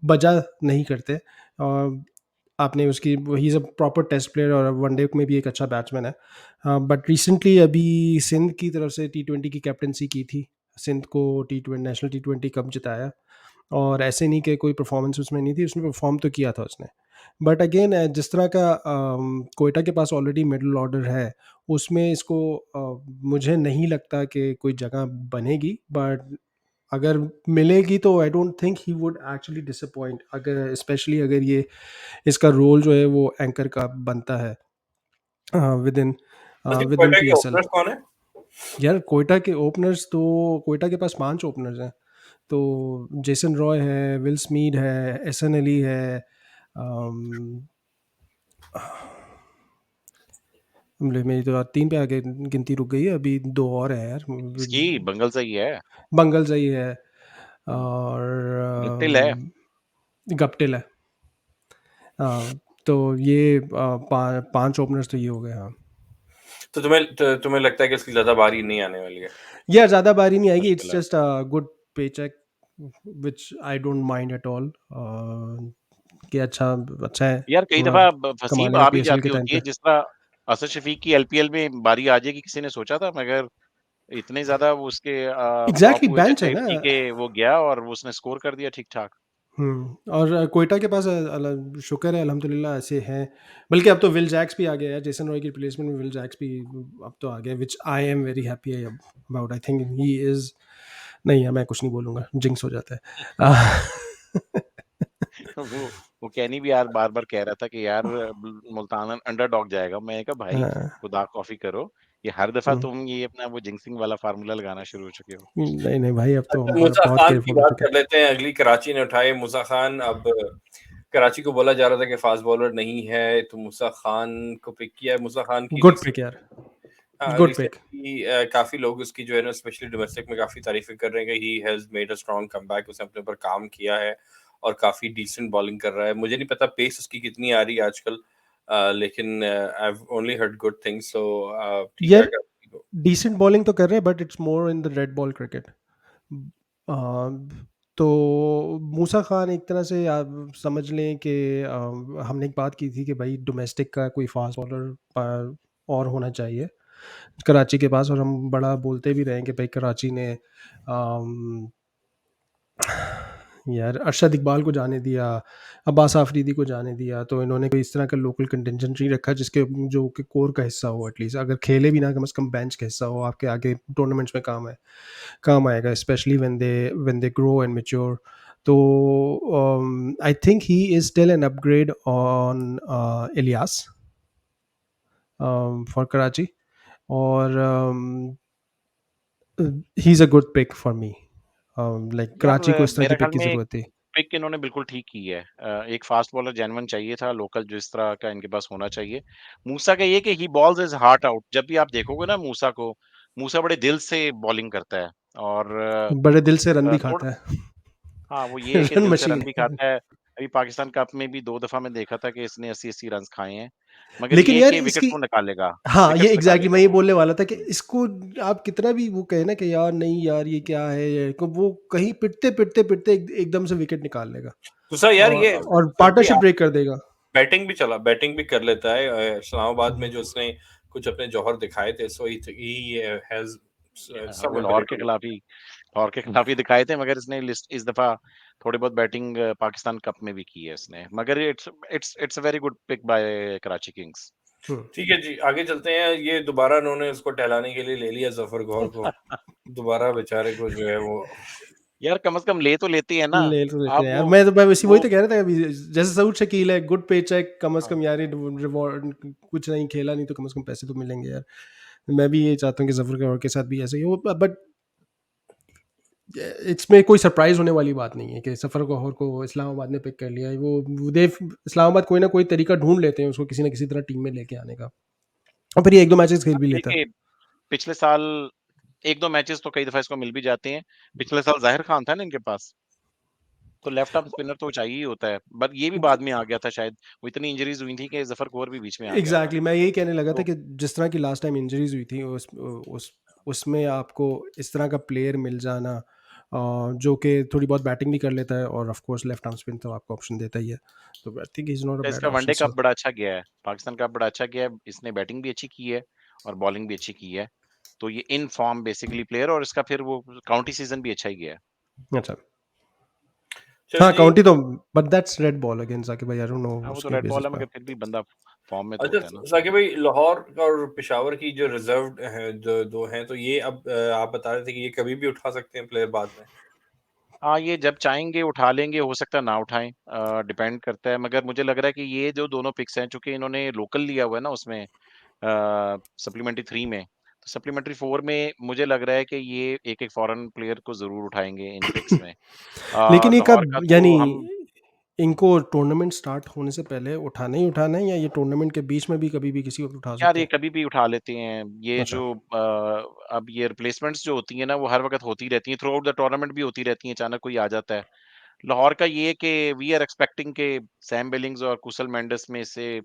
वजह नहीं करते। और आपने उसकी, he is a proper test player और वनडे में भी एक अच्छा बैट्समैन है। बट रिसेंटली अभी सिंध की तरफ से T20 की कैप्टनसी की थी। सिंध को T20 नेशनल T20 कप जिताया। और ऐसे नहीं कि कोई परफॉर्मेंस उसमें नहीं थी, उसमें परफॉर्म तो किया था उसने। बट अगेन जिस तरह का कोयटा के पास ऑलरेडी मिडल ऑर्डर है, उसमें इसको मुझे नहीं लगता कि कोई जगह बनेगी। बट अगर मिलेगी तो आई don't think he would actually disappoint, अगर स्पेशली अगर ये इसका रोल जो है वो एंकर का बनता है विद इन अच्छा, विद इन क्वेटा के पीएसएल। ओपनर्स कौन है? यार कोयटा के ओपनर्स तो, कोयटा के पास 5 ओपनर्स हैं। तो जेसन रॉय है, विल स्मीड है, एहसन अली है, अम, मेरी तो 3 पे आगे गिनती रुक गई है, अभी 2 और है यार। इसकी बंगल सही है, बंगल सही है, और गप्टिल है। गप्टिल है। तो ये 5 ओपनर्स तो ये हो गए। हाँ, तो तुम्हें लगता है कि इसकी ज्यादा बारी नहीं आने वाली है? यार ज़्यादा बारी नहीं आएगी। इट्स मुश्किल है। Just a good paycheck which I don't mind at all. कि अच्छा है, यार कई थोड़ा दफ़ा कमा फसीब लेगा आ भी पीएसएल के जाती टाइम होती है, पे। जिस तरह असद शफ़ीक की एलपीएल में बारी आ जाएगी किसी ने सोचा था? मगर इतने ज़्यादा वो उसके फ्लॉप एग्ज़ैक्टली हुए बेंच है ना। चेज़ार्टी के, वो गया और वो उसने स्कोर कर दिया ठीक-ठाक। और क्वेटा के पास शुक्र है अल्हम्दुलिल्लाह ऐसे हैं। बल्कि अब तो विल जैक्स भी आ गया है, जेसन रॉय की रिप्लेसमेंट में विल जैक्स भी अब तो आ गया, which I am very happy about. I think he is, नहीं है मैं कुछ नहीं बोलूँगा, जिंक्स हो जाता है। वो वो केनी भी यार बार-बार कह रहा था कि यार मुल्तान अंडरडॉग जाएगा। मैंने कहा भाई हाँ, खुदा कॉफ़ी करो, ये हर दफ़ा हुँ। तुम ये अपना वो जिंक्सिंग वाला फ़ॉर्मूला लगाना शुरू हो चुके हो। नहीं, नहीं भाई अब तो अच्छा, हम मूसा बहुत खान की केयरफुल हो बात चुके कर हैं। लेते हैं। अगली कराची ने उठाए मूसा खान। अब कराची को बोला जा रहा था कि फास्ट बॉलर नहीं है, तो मूसा खान को पिक किया है। मूसा खान की गुड पिक यार, गुड पिक। रिसेंटली काफ़ी लोग उसकी जो है ना स्पेशली डोमेस्टिक में काफ़ी तारीफ़ें कर रहे हैं कि he has made a strong comeback. उसने अपने ऊपर काम किया है और काफ़ी डिसेंट बॉलिंग कर रहा है। मुझे नहीं पता पेस उसकी कितनी आ रही है आजकल, लेकिन I have only heard good things, so ठीक है यार अगर डिसेंट बॉलिंग तो कर रहे हैं, but it's more in the red ball cricket. तो मूसा खान एक तरह से आप समझ लें कि हमने एक बात की थी कि भाई डोमेस्टिक का कोई फास्ट बॉलर और होना चाहिए कराची के पास, और हम बड़ा बोलते भी रहे हैं कि भाई कराची ने अम, यार अरशद इकबाल को जाने दिया, अब्बास आफरीदी को जाने दिया, तो इन्होंने कोई इस तरह का लोकल कंटिजेंट नहीं रखा जिसके जो कि कोर का हिस्सा हो, एटलीस्ट अगर खेले भी ना कम से कम बेंच का हिस्सा हो, आपके आगे टूर्नामेंट्स में काम आएगा, specially when they grow and mature. तो I think he is still an upgrade on Ilyas for Karachi, और he is a good pick for me. Like यार कराची को इस तरह की मेरे पिक ख्याल की में ज़रूरत थी। पिक इन्होंने बिल्कुल ठीक की है। एक फास्ट बॉलर जेन्युइन चाहिए था, लोकल जिस तरह का इनके पास होना चाहिए। मूसा का ये कि ही बॉल्स हिज हार्ट आउट। जब भी आप देखोगे ना मूसा को, मूसा बड़े दिल से बॉलिंग करता है और बड़े दिल से रन भी थोड़ा खाता है। हाँ, वो ये है कि रन दिल से रन मशीन भी है। खाता है। अभी पाकिस्तान कप में भी 2 दफ़ा मैं देखा था कि इसने 80-80 रन्स खाए हैं। मगर लेकिन ये है यार कि इसकी, विकेट्स वो निकालेगा, हाँ, ये विकेट्स एग्ज़ैक्टली मैं निकालेगा ये वो। बोलने वाला था कि इसको आप कितना भी वो कहें ना कि यार नहीं यार ये क्या है, ये को वो कहीं पिटते एकदम से विकेट निकाल लेगा, दूसरा यार ये और पार्टनरशिप ब्रेक कर देगा। बैटिंग भी कर लेता है। इस्लामाबाद में जो उसने कुछ अपने जौहर दिखाए थे, सो ही हैज सम वो एबिलिटी। लाहौर के खिलाफ ही दिखाए थे, मगर इसने लिस्ट इस दफ़ा थोड़ी बहुत बैटिंग पाकिस्तान कप में भी की है इसने। मगर it's a very good pick by Karachi Kings. हुँ। ठीक है जी, आगे चलते हैं। ये दोबारा उन्होंने उसको टहलाने के लिए ले लिया ज़फ़र गौर को। दोबारा बेचारे को जो है वो यार कम से कम ले तो लेते हैं ना। ले तो लेते अब हैं यार। मैं वैसे वही वो तो कह रहा था अभी, जैसे सऊद शकील है, गुड पेचेक, कम से हाँ, कम यार ये रिवॉर्ड कुछ नहीं खेला नहीं तो कम से कम पैसे तो मिलेंगे यार। मैं भी ये चाहता हूँ कि ज़फ़र गौर के साथ भी ऐसे ही हो, बट इसमें कोई सरप्राइज़ होने वाली बात नहीं है कि ज़फ़र गौहर को इस्लामाबाद ने पिक कर लिया है। वो दे इस्लामाबाद कोई ना कोई तरीका ढूँढ लेते हैं उसको किसी न किसी तरह टीम में लेके आने का, और फिर ये 1-2 मैचेज़ खेल अब भी ये लेता है। कि पिछले साल 1-2 मैचेस तो कई दफ़ा इसको मिल भी जाते हैं। पिछले साल ज़ाहिर खान था ना इनके पास, तो लेफ्ट आर्म स्पिनर तो चाहिए ही होता है। बट ये भी बाद में आ गया था शायद। वो इतनी इंजरीज़ हुई थी कि ज़फ़र कोर भी बीच में आ गया था। एग्ज़ैक्टली मैं यही कहने लगा था तो कि जिस तरह की लास्ट टाइम इंजरीज़ हुई थी उस उसमें आपको इस तरह का प्लेयर मिल जाना, जो कि थोड़ी बहुत बैटिंग भी कर लेता है, और of course left arm spin तो आपको ऑप्शन देता ही है। तो I think he is not a bad इसका ऑप्शन वनडे कप स्टिल। बड़ा अच्छा गया है। पाकिस्तान कप बड़ा अच्छा गया है। इसने बैटिंग भी अच्छी की है और बॉलिंग भी अच्छी की है। तो ये इन फॉर्म बेसिकली प्लेयर और इसका फिर वो काउंटी सीज़न भी अच्छा ही गया है। अच्छा। चलो हाँ, जी। काउंटी तो, but that's red ball again Zakir भाई, आई डोंट नो हाँ, वो तो उसके रेड बॉल बेसिस है पे। मगर फिर भी बंदा फॉर्म में तो अच्छा होता है ना। साकिब भाई, लाहौर और पेशावर की जो रिजर्व्ड हैं, जो 2 हैं, तो ये अब आप बता रहे थे कि ये कभी भी उठा सकते हैं प्लेयर बाद में। हाँ, ये जब चाहेंगे उठा लेंगे, हो सकता है ना उठाएँ, डिपेंड करता है। मगर मुझे लग रहा है कि ये जो दोनों पिक्स हैं, चूँकि इन्होंने लोकल लिया हुआ है ना उसमें सप्लीमेंट्री 3 में, तो सप्लीमेंट्री 4 में मुझे लग रहा है कि ये एक-एक फॉरेन प्लेयर को ज़रूर उठाएँगे इन पिक्स में। लेकिन एक लाहौर अब का यानी तो हम इनको टूर्नामेंट स्टार्ट होने से पहले उठाना है, या ये टूर्नामेंट के बीच में भी कभी भी किसी वक़्त उठा यार सकते ये हैं? कभी भी उठा लेते हैं। ये अच्छा। जो अब ये रिप्लेसमेंट्स जो होती हैं ना, वो हर वक़्त होती रहती हैं, थ्रू आउट द टूर्नामेंट भी होती रहती हैं, अचानक कोई आ जाता है। लाहौर का ये है कि वी आर एक्सपेक्टिंग के सैम बिलिंग्स और कुशल मेंडिस में से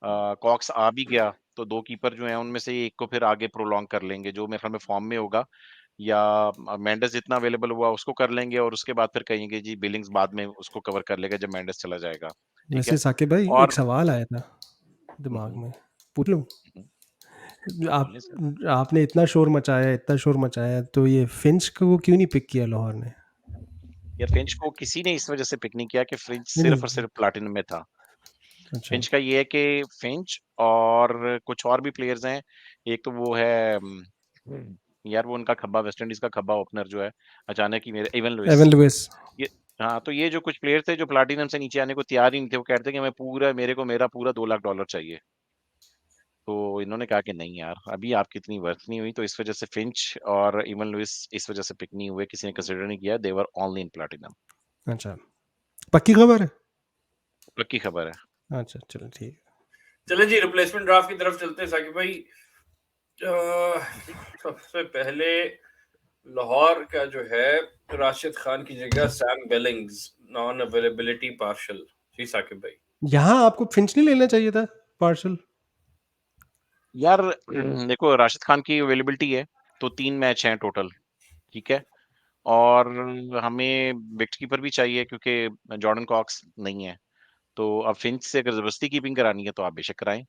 कॉक्स आ भी गया, तो 2 कीपर जो हैं उनमें से एक को फिर आगे प्रोलॉन्ग कर लेंगे, जो मेरे ख्याल में फॉर्म में होगा। या मेंडिस जितना अवेलेबल हुआ उसको कर लेंगे और उसके बाद फिर कहेंगे जी बिलिंग्स बाद में उसको कवर कर लेगा जब मेंडिस चला जाएगा, ठीक है? वैसे साकिब भाई एक और सवाल आया था दिमाग हम्म, में, पूछ लूँ? आप बोलिए सर। आपने इतना शोर मचाया, तो ये फिंच को क्यों नहीं पिक किया लाहौर ने? यार फिंच को किसी ने इस वजह से पिक नहीं किया कि फिंच नहीं, सिर्फ और नहीं। सिर्फ प्लैटिनम में था। अच्छा, फिंच का ये है कि फिंच और कुछ और भी प्लेयर्स हैं। एक तो वो है यार वो उनका खब्बा, वेस्ट इंडीज का खब्बा ओपनर जो है, अचानक ही मेरे इवन लुइस। Avon Louis. ये हाँ, तो ये जो कुछ प्लेयर थे जो प्लैटिनम से नीचे आने को तैयार ही नहीं थे, वो कहते थे कि मेरे को मेरा पूरा $2 लाख चाहिए। तो इन्होंने कहा कि नहीं यार, अभी आपकी इतनी वर्थ नहीं हुई, तो इस वजह से फिंच और इवन लुइस इस वजह से पिक नहीं हुए, किसी ने कंसिडर नहीं किया, दे वर ओनली इन प्लैटिनम। अच्छा, पक्की खबर है? पक्की खबर है। अच्छा, चलो ठीक है। चले जी रिप्लेसमेंट ड्राफ्ट की तरफ चलते हैं साकिब भाई। सबसे पहले लाहौर का जो है राशिद खान की जगह Sam Billings, non availability partial. जी साकिब भाई। यहाँ आपको फिंच नहीं लेना चाहिए था पार्सल? यार देखो राशिद खान की अवेलेबिलिटी है, तो 3 मैच हैं टोटल, ठीक है? और हमें विकेट कीपर भी चाहिए क्योंकि जॉर्डन कॉक्स नहीं है। तो अब फिंच से अगर जबरदस्ती कीपिंग करानी है तो आप बेशक कराएं,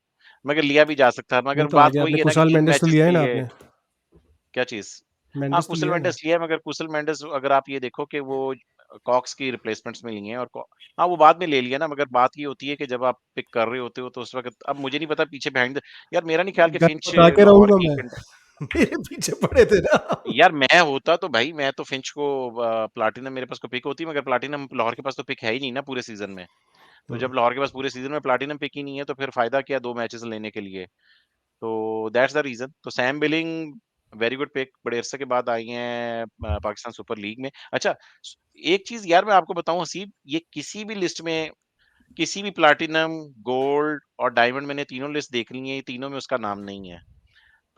मगर लिया भी जा सकता है। वो मगर तो बात आगे वही आपने है ना कि कुशाल 3 मेंडिस तो मैचेस लिया के है ना लिए आपने? क्या चीज। हाँ, मेंडिस तो कुशल लिया है ना? मेंडिस लिया है, मगर कुशल मेंडिस अगर आप ये देखो कि वो कॉक्स की रिप्लेसमेंट्स में लिए हैं, और हाँ वो बाद में ले लिया ना, मगर बात ये होती है कि जब आप पिक कर रहे होते हो तो उस वक्त, अब मुझे नहीं पता पीछे बिहाइंड, यार मेरा नहीं ख्याल कि गन फिंच बता के लाहौर रहूंगा की मैं। मेरे पीछे पड़े थे ना। यार मैं होता तो भाई मैं तो फिंच को प्लाटिनम मेरे पास को पिक होती, मगर प्लाटिनम लाहौर के पास तो पिक है ही नहीं ना पूरे सीजन में। तो जब लाहौर के पास पूरे सीजन में प्लाटिनम पिक ही नहीं है तो फिर फायदा क्या 2 मैचेस लेने के लिए। तो दैट्स द रीजन। तो Sam Billing very good pick, बड़े अरसे के बाद आई हैं पाकिस्तान सुपर लीग में। अच्छा, एक चीज यार मैं आपको बताऊं हसीब, ये किसी भी लिस्ट में, किसी भी प्लाटिनम, गोल्ड और डायमंड, मैंने तीनों लिस्ट देख ली है, ये तीनों में उसका नाम नहीं है।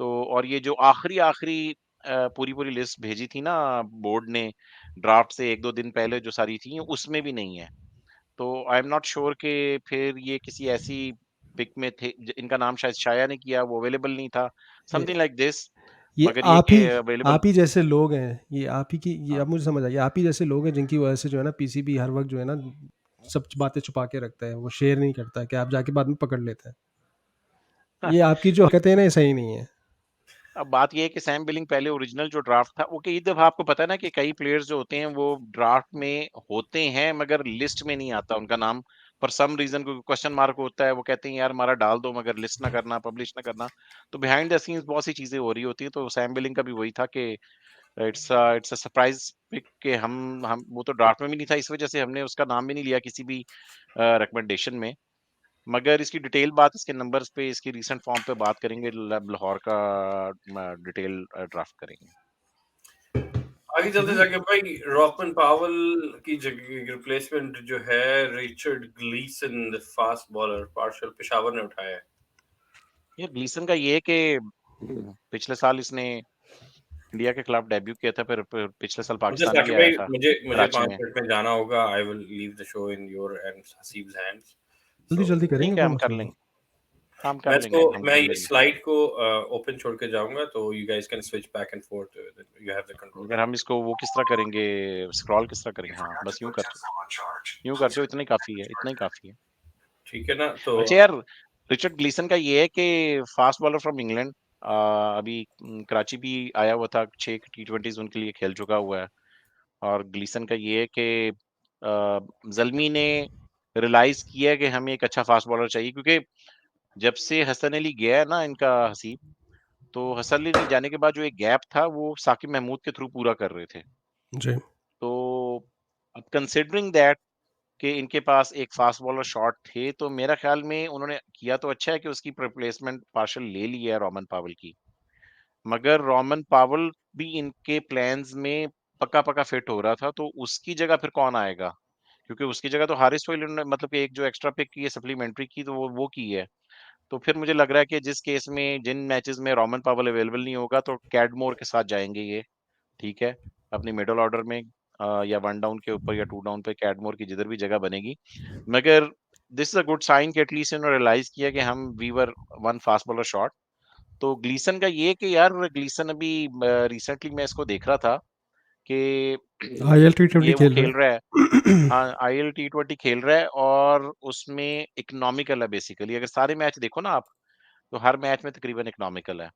तो और ये जो आखिरी आखिरी पूरी पूरी लिस्ट भेजी थी ना बोर्ड ने ड्राफ्ट से 1-2 दिन पहले जो सारी थी, उसमें भी नहीं है। तो आई एम नॉट श्योर कि फिर ये किसी ऐसी पिक में थे इनका नाम शायद शाया ने किया, वो अवेलेबल नहीं था, ये समथिंग लाइक दिस। ये मगर ये कि अवेलेबल। आप ही जैसे लोग हैं, ये आप ही की, ये हाँ अब मुझे समझ आया, ये आप ही जैसे लोग हैं जिनकी वजह से जो है ना पीसीबी हर वक्त जो है ना सब बातें छुपा के रखता है, वो शेयर नहीं करता कि आप जाके बाद में पकड़ लेते हैं। ये आपकी जो हरकतें हैं ना, ये सही नहीं है। अब बात ये है कि सैम बिलिंग पहले ओरिजिनल जो ड्राफ्ट था वो कई दफा आपको पता है ना कि कई प्लेयर्स जो होते हैं वो ड्राफ्ट में होते हैं मगर लिस्ट में नहीं आता उनका नाम, पर सम रीजन कोई क्वेश्चन मार्क होता है, वो कहते हैं यार हमारा डाल दो मगर लिस्ट ना करना, पब्लिश ना करना। तो बिहाइंड द सीन्स बहुत सी चीजें हो रही होती है। तो सैम बिलिंग का भी वही था कि इट्स अ सरप्राइज पिक के हम वो तो ड्राफ्ट में भी नहीं था, इस वजह से हमने उसका नाम भी नहीं लिया किसी भी रिकमेंडेशन में। मगर इसकी डिटेल बात इसके नंबर्स पे, इसकी रीसेंट फॉर्म पे बात करेंगे, लाहौर का डिटेल ड्राफ्ट करेंगे। आगे चलते जाके भाई रॉकमन पावल की जगह रिप्लेसमेंट जो है Richard Gleeson, the fast bowler, partial Peshawar ने उठाया है। ये ग्लीसन का ये है कि पिछले साल इसने इंडिया के खिलाफ डेब्यू किया था, फिर पिछले साल मुझे पाकिस्तान भी साकिब आया भाई, था मुझे मुझे कराची 5 में। मिनट में जाना होगा। I will leave the show in your and Haseeb's hands. जल्दी सो जल्दी करेंगे, ठीक है, कोई हम कर मसला नहीं। लेंगे, हम कर लेंगे, हम मैं कर ये लेंगे। स्लाइड को ओपन छोड़ के जाऊंगा, तो you guys can switch back and fourth, you have the control. मगर हम इसको वो किस तरह करेंगे, स्क्रॉल किस तरह करेंगे? हाँ बस यूं कर दो, इतना ही काफी है, इतना ही काफी है। ठीक है ना? तो अच्छा यार, रिचर्ड ग्लीसन का ये है कि फास्ट बॉलर फ्रॉम इंग्लैंड, अभी कराची भी आया हुआ था, 6 T20s उनके लिए खेल चुका हुआ है। और ग्लीसन का ये है कि जल्मी ने रियलाइज किया कि हमें एक अच्छा फास्ट बॉलर चाहिए, क्योंकि जब से हसन अली गया है ना इनका हसीब, तो हसन अली जाने के बाद जो एक गैप था वो साकिब महमूद के थ्रू पूरा कर रहे थे। जी। तो अब कंसिडरिंग दैट कि इनके पास एक फास्ट बॉलर शॉट थे, तो मेरा ख्याल में उन्होंने किया तो अच्छा है कि उसकी रिप्लेसमेंट पार्शल ले ली है रोमन पावल की। मगर रोमन पावल भी इनके प्लान्स में पक्का पक्का फिट हो रहा था, तो उसकी जगह फिर कौन आएगा? क्योंकि उसकी जगह तो हारिस सोहेल ने, मतलब कि एक जो एक्स्ट्रा पिक की है सप्लीमेंट्री की, तो वो की है। तो फिर मुझे लग रहा है कि जिस केस में जिन मैचेस में रोमन पावल अवेलेबल नहीं होगा तो कैडमोर के साथ जाएंगे ये, ठीक है, अपनी मिडल ऑर्डर में, या 1 डाउन के ऊपर या 2 डाउन पे कैडमोर की जिधर भी जगह बनेगी। मगर this is a good sign कि एटलीस्ट इन्होंने रियलाइज किया कि हम we were one fast bowler short. तो ग्लीसन का ये कि यार ग्लीसन अभी रिसेंटली मैं इसको देख रहा था कि आईएल टी20 ये वो खेल खेल रहा है, रहा है। हाँ आईएल टी20 खेल रहा है, और उसमें इकोनॉमिकल है बेसिकली। अगर सारे मैच देखो ना आप, तो हर मैच में तकरीबन इकोनॉमिकल है।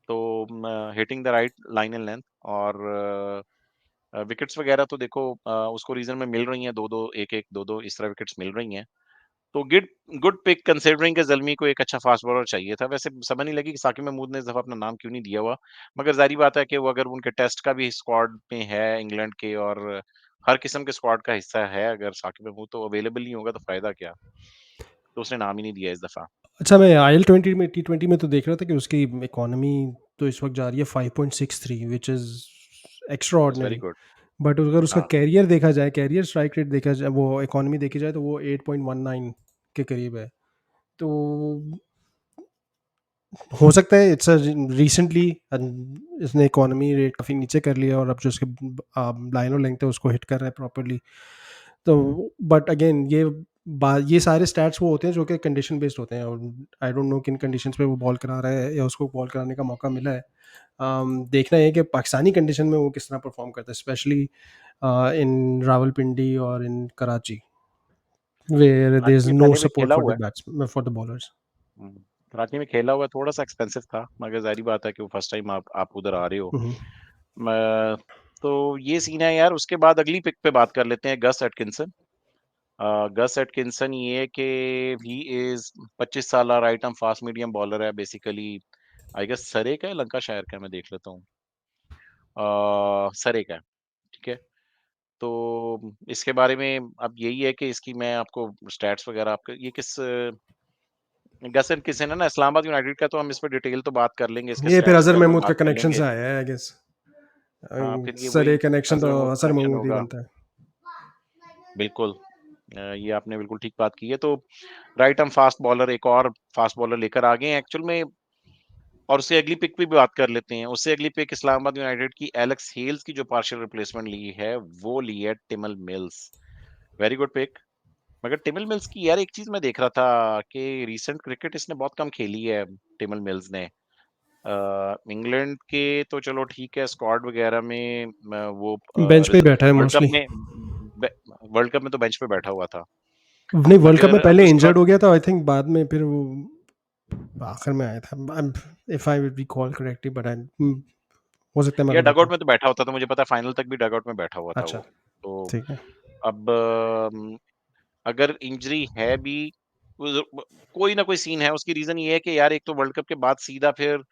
तो hitting the right line and length, और विकेट्स वगैरह तो देखो उसको रीजन में मिल रही हैं, दो दो एक एक दो दो इस तरह विकेट्स मिल रही हैं। तो गुड गुड पिक कंसिडरिंग के जल्मी को एक अच्छा फास्ट बॉलर चाहिए था। वैसे समझ नहीं लगी कि साकिब महमूद ने इस दफा अपना नाम क्यों नहीं दिया हुआ, मगर जारी बात है कि वो अगर उनके टेस्ट का भी स्क्वाड में है इंग्लैंड के, और हर किस्म के स्क्वाड का हिस्सा है, अगर साकिब महमूद तो अवेलेबल नहीं होगा तो फायदा क्या। तो उसने नाम ही नहीं दिया इस दफा। अच्छा, मैं आईएल 20 में टी20 में तो देख रहा था कि उसकी इकोनॉमी तो इस वक्त जा रही है 5.63, which is extra that's very ordinary. Good. But अगर उसका हाँ कैरियर देखा जाए, कैरियर स्ट्राइक रेट देखा जाए, वो इकोनॉमी देखी जाए तो वो 8.19 के करीब है। तो हो सकता है इट्स रिसेंटली इसने इकोनॉमी रेट काफ़ी नीचे कर लिया, और अब जो उसके लाइन और लेंथ है उसको हिट कर रहा है प्रॉपरली। तो बट अगेन ये सारे स्टैट्स वो होते हैं जो कि कंडीशन बेस्ड होते हैं, और आई डोंट नो किन कंडीशंस पे वो बॉल करा रहा है या उसको बॉल कराने का मौका मिला है। देखना है कि पाकिस्तानी कंडीशन में वो किस तरह परफॉर्म करता है, स्पेशली इन रावलपिंडी और in Karachi, where there is Karachi में नो पहले भी सपोर्ट खेला फॉर हुआ द है। Bats for the bowlers. Karachi में खेला हुआ है, थोड़ा सा एक्सपेंसिव था, मगर जारी बात है कि वो फर्स्ट टाइम आप उधर आ रहे हो। तो ये सीन है यार। उसके बाद अगली पिक पे बात कर लेते हैं, गस एटकिंसन। गस एटकिंसन ये कि ही इज 25 साल right arm fast medium bowler है बेसिकली। आई गेस सरे का है, लंकाशायर का है, मैं देख लेता हूँ। सरे का है, ठीक है। तो इसके बारे में अब यही है कि इसकी मैं आपको स्टैट्स वगैरह आपके ये किस गस एटकिंसन है ना, इस्लामाबाद यूनाइटेड का, तो हम इस पर डिटेल तो बात कर लेंगे, इसके ये फिर स्टैट्स अजहर पे हम महमूद का बात कर कनेक्शन लेंगे। से आया है, आई गेस। हाँ फिर ये सर, वही ये कनेक्शन तो अजहर महमूद असर कनेक्शन महमूद ही होगा। बनता है। बिल्कुल। ये आपने बिल्कुल ठीक बात की है। तो राइट आर्म फास्ट बॉलर, एक और फास्ट बॉलर लेकर आ गए हैं एक्चुअल में। और उससे अगली पिक पे भी बात कर लेते हैं। उससे अगली पिक इस्लामाबाद यूनाइटेड की एलेक्स हेल्स की जो पार्शियल रिप्लेसमेंट ली है, वो ली है Tymal Mills. Very good pick. मगर टिमल मिल्स की यार एक चीज मैं देख रहा था कि रिसेंट क्रिकेट इसने बहुत कम खेली है, टिमल मिल्स ने। इंग्लैंड के तो चलो ठीक है, स्क्वाड वगैरह में वो बेंच पे ही बैठा है वर्ल्ड कप मोस्टली। में वर्ल्ड कप में तो बेंच पे बैठा हुआ था। नहीं, वर्ल्ड कप में मगर अब पहले उसके बाद इंजर्ड हो गया था आई थिंक, बाद में फिर वो आखिर में आया था, if I recall correctly, but I हो सकता है मैं या गलत हूँ। डगआउट में तो बैठा होता था, मुझे पता है फाइनल तक भी डगआउट में बैठा हुआ था अच्छा, वो। तो ठीक है। अब अगर इंजरी है भी, कोई ना कोई सीन है। उसकी रीजन ये है कि यार एक तो वर्ल्ड कप के बाद सीधा फिर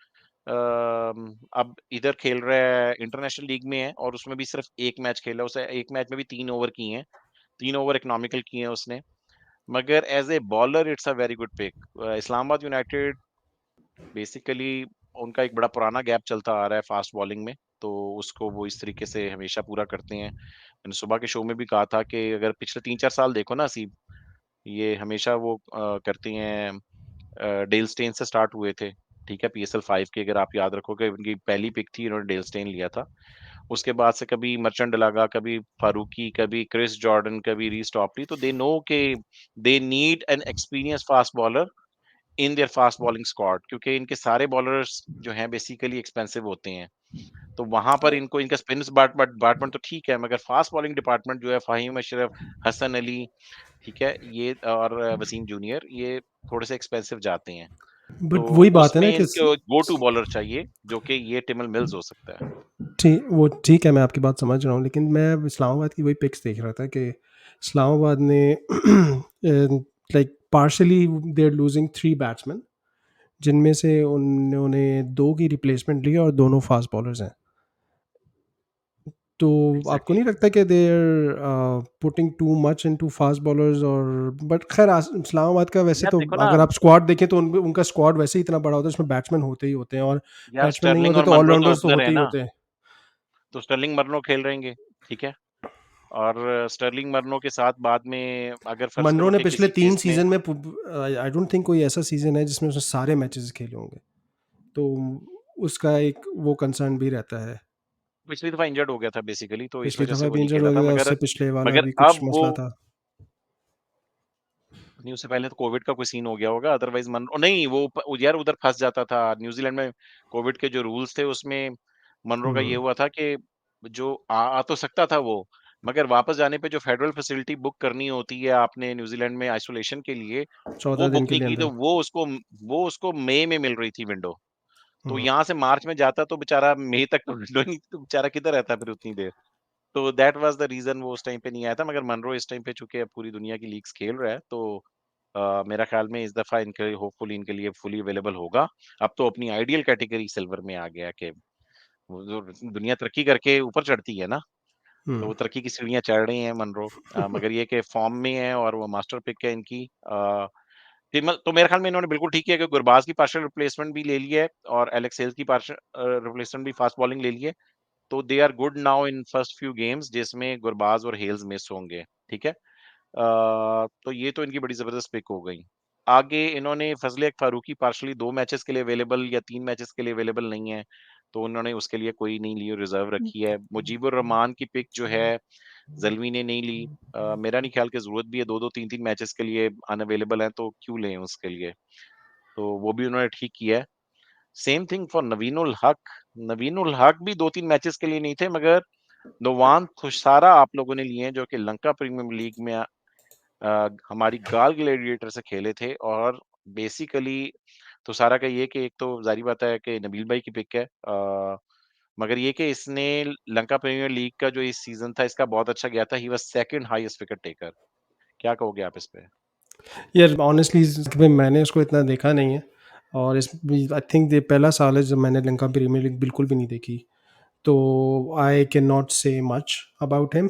अब इधर खेल रहा है, इंटरनेशनल लीग में है, और उसमें भी सिर्फ एक मैच खेला। उसे एक मैच में भी 3 ओवर किए हैं, 3 ओवर इकोनॉमिकल किए हैं उसने। मगर as a bowler it's a very good pick. Islamabad United basically उनका एक बड़ा पुराना गैप चलता आ रहा है फास्ट बॉलिंग में, तो उसको वो इस तरीके से हमेशा पूरा करते हैं। मैंने सुबह के शो में भी कहा था कि अगर पिछले 3-4 साल देखो ना सी, ये हमेशा वो करती हैं। डेल स्टेन से स्टार्ट हुए थे, ठीक है, PSL 5 के, अगर आप याद रखोगे उनकी पहली पिक थी, उन्होंने डेल स्टेन लिया था। उसके बाद से कभी मर्चेंट डलागा, कभी फारूकी, कभी क्रिस जॉर्डन, कभी रीस टॉपली। तो दे नो के they need an experience fast bowler in their fast bowling squad, क्योंकि इनके सारे बॉलर्स जो हैं बेसिकली एक्सपेंसिव होते हैं। तो वहां पर इनको इनका स्पिनर्स डिपार्टमेंट तो ठीक है, मगर फास्ट बॉलिंग डिपार्टमेंट जो है, फाहिम अशरफ, हसन अली, ठीक है, ये और वसीम जूनियर, ये थोड़े से एक्सपेंसिव जाते हैं। तो बट वही बात है उसमें ना कि इनको गो टू बॉलर चाहिए, जो कि ये टिमल मिल्स हो सकता है। ठीक है, मैं आपकी बात समझ रहा हूँ, लेकिन मैं इस्लामाबाद की वही पिक्स देख रहा था कि इस्लामाबाद ने like partially they are losing 3 batsmen, जिनमें से उन्होंने 2 की रिप्लेसमेंट ली और दोनों फास्ट बॉलर्स हैं। तो आपको एग्जैक्टली। नहीं लगता कि they are putting too much into fast bowlers? और बट खैर इस्लामाबाद का वैसे यार तो देखो ना, अगर आप स्क्वाड देखें तो उनका स्क्वाड वैसे ही इतना बड़ा होता है, उसमें बैट्समैन होते ही होते हैं, और यार बैट्समैन नहीं स्टर्लिंग होते और तो मनरो तो ऑलराउंडर्स तो ओपनर है होते ही ना, होते हैं। तो स्टर्लिंग मरनो खेल रहेंगे, ठीक है। और स्टर्लिंग मरनो के साथ बाद में अगर फर्ज मनरो करो ने कि पिछले किसी 3 केस में, सीजन में आई डोंट थिंक कोई ऐसा सीजन है जिसमें उसने सारे मैचेस खेले होंगे, तो उसका एक वो कंसर्न भी रहता है। पिछली दफा इंजर्ड हो गया था बेसिकली, तो इस पिछली वजह से दफ़ा वो भी नहीं इंजर्ड खेला हो था। गया, मगर उससे पिछले वाला मगर भी कुछ अब वो मसला था। नहीं उससे पहले तो कोविड का कोई सीन हो गया होगा, अदरवाइज मनरो नहीं वो यार उधर फंस जाता था न्यूजीलैंड में। कोविड के जो रूल्स थे उसमें मनरो का ये हुआ था कि जो आ तो सकता था वो, मगर वापस जाने पे जो फेडरल फैसिलिटी बुक करनी होती है आपने न्यूजीलैंड में आइसोलेशन के लिए, 14 वो दिन बुक के नहीं लिए की, तो अंदर। वो उसको मई में मिल रही थी विंडो। तो हम्म, यहाँ से मार्च में जाता तो बेचारा मई तक तो विंडो नहीं, तो बेचारा किधर रहता फिर उतनी देर। तो दैट वाज द रीजन वो उस टाइम पे नहीं आया था, मगर मनरो इस टाइम पे चूंकि अब पूरी दुनिया की लीग्स खेल रहा है, तो मेरा ख्याल में इस दफा इनके होपफुली इनके लिए फुली अवेलेबल होगा। अब तो अपनी आइडियल कैटेगरी सिल्वर में आ गया कि वो जो दुनिया तरक्की करके ऊपर चढ़ती है ना, तो हम्म, वो तरक्की की सीढ़ियां चढ़ रही हैं मनरो। मगर ये कि फॉर्म में है और वो मास्टर पिक है इनकी। तो मेरे ख्याल में इन्होंने बिल्कुल ठीक किया कि गुरबाज की पार्शियल रिप्लेसमेंट भी ले ली है और एलेक्स हेल्स की पार्शियल रिप्लेसमेंट भी फास्ट बॉलिंग ले ली है। तो they are good now in first few games जिसमें गुरबाज और हेल्स मिस होंगे। ठीक है। तो ये तो इनकी बड़ी जबरदस्त पिक हो गई। आगे इन्होंने फजले फारूकी पार्शली 2 मैचेस के लिए अवेलेबल या 3 मैचेस के लिए अवेलेबल नहीं है, तो उन्होंने उसके लिए कोई नहीं ली, रिजर्व रखी है। मुजीबुर रहमान की पिक जो है ज़ल्मी ने नहीं ली। मेरा नहीं ख्याल कि ज़रूरत भी है, 2-2 3-3 मैचेस के लिए अनअवेलेबल है तो क्यों लें उसके लिए? तो वो भी उन्होंने ठीक किया है। सेम थिंग फॉर नवीन उल हक। नवीन उल हक भी 2-3 मैचेस के लिए नहीं थे, मगर नोवान खुशारा आप लोगों ने लिए हैं जो कि लंका प्रीमियर लीग में हमारी गाल ग्लैडिएटर से खेले थे। और बेसिकली तो सारा का ये कि एक तो जारी बात है कि नबील भाई की पिक है, मगर ये कि इसने लंका प्रीमियर लीग का जो इस सीजन था इसका बहुत अच्छा गया था। He was second highest wicket taker. क्या कहोगे आप इस पे? यार ऑनेस्टली मैंने उसको इतना देखा नहीं है, और इस आई थिंक ये पहला साल है जब मैंने लंका प्रीमियर लीग बिल्कुल भी नहीं देखी, तो आई कैन नॉट से much about him.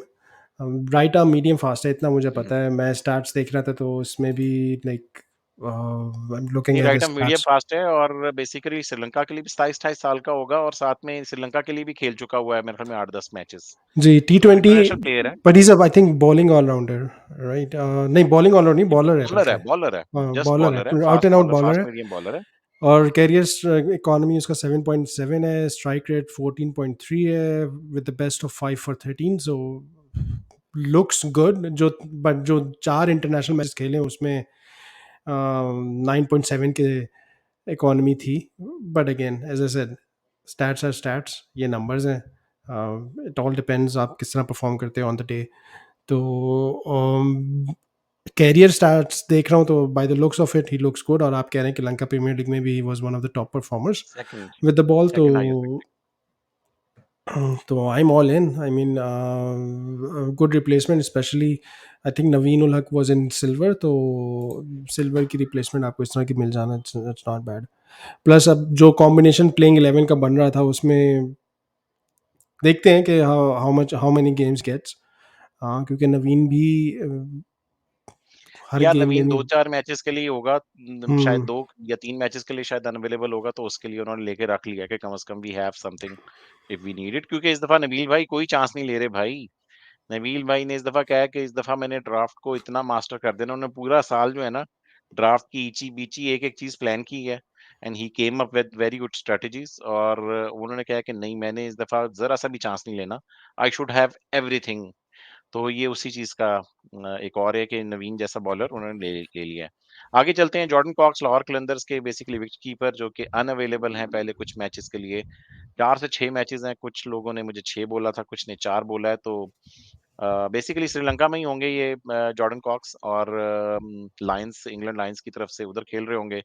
Right arm medium fast है इतना मुझे पता है। मैं स्टार्ट्स देख रहा था तो इसमें भी लाइक आई एम लुकिंग नहीं, at right his arm medium starts. Fast है और बेसिकली श्रीलंका के लिए भी 27-28 साल का होगा और साथ में श्रीलंका के लिए भी खेल चुका हुआ है मेरे ख्याल में 8-10 मैचेस। जी, तो T20, इंटरनेशनल प्लेयर है। But he is I think bowling allrounder, right? नहीं, बॉलिंग ऑलराउंडर नहीं, ये बॉलर है बॉलर करके। है, बॉलर है, जस्ट बॉलर बॉलर है, है, out fast and out bowler, bowler fast है। मीडियम बॉलर है। और कैरियर इकोनॉमी उसका 7.7 है, स्ट्राइक रेट 14.3 है, with the best of 5 for 13, so looks good. जो बट जो 4 इंटरनेशनल मैचेस खेले उसमें 9.7 के इकोनॉमी थी। But again as I said, stats are stats, ये नंबर्स हैं। इट ऑल डिपेंड्स आप किस तरह परफॉर्म करते हो ऑन द डे। तो कैरियर स्टार्ट्स देख रहा हूँ तो by the looks of it he looks good, और आप कह रहे हैं कि लंका प्रीमियर लीग में भी he was one of the top performers second with the ball. Second highest wicket. तो I am all in. I mean good replacement, specially I think Naveen ul Haq was in silver, तो सिल्वर की replacement आपको इस तरह की मिल जाना, इट्स नॉट बैड। प्लस अब जो कॉम्बिनेशन प्लेइंग 11 का बन रहा था उसमें देखते हैं कि हाउ मेनी गेम्स गेट्स। हाँ, क्योंकि नवीन भी हर यार गेम में नवीन नहीं। 2-4 मैचेस के लिए होगा, शायद हम्म, 2 या 3 मैचेस के लिए शायद अनअवेलेबल होगा, तो उसके लिए उन्होंने लेके रख लिया कि कम से कम we have something if we need it. क्योंकि इस दफा नबील भाई कोई चांस नहीं ले रहे भाई। नबील भाई ने इस दफा क्या है कि इस दफा मैंने ड्राफ्ट को इतना मास्टर कर देना, उन्होंने पूरा साल जो है ना ड्राफ्ट की ईची बीची एक एक चीज प्लान की है। And he came up with very good strategies. और उन्होंने कहा कि नहीं, मैंने इस दफा जरा सा भी चांस नहीं लेना, आई शुड हैव एवरीथिंग। तो ये उसी चीज का एक और है कि नवीन जैसा बॉलर उन्होंने ले लिया है। आगे चलते हैं, जॉर्डन कॉक्स लाहौर कलंदर्स के बेसिकली विकेट कीपर जो कि अनअवेलेबल हैं पहले कुछ मैचेस के लिए। 4 से 6 मैचेस हैं, कुछ लोगों ने मुझे 6 बोला था, कुछ ने 4 बोला है। तो बेसिकली श्रीलंका में ही होंगे ये जॉर्डन कॉक्स, और लायंस इंग्लैंड लायंस की तरफ से उधर खेल रहे होंगे।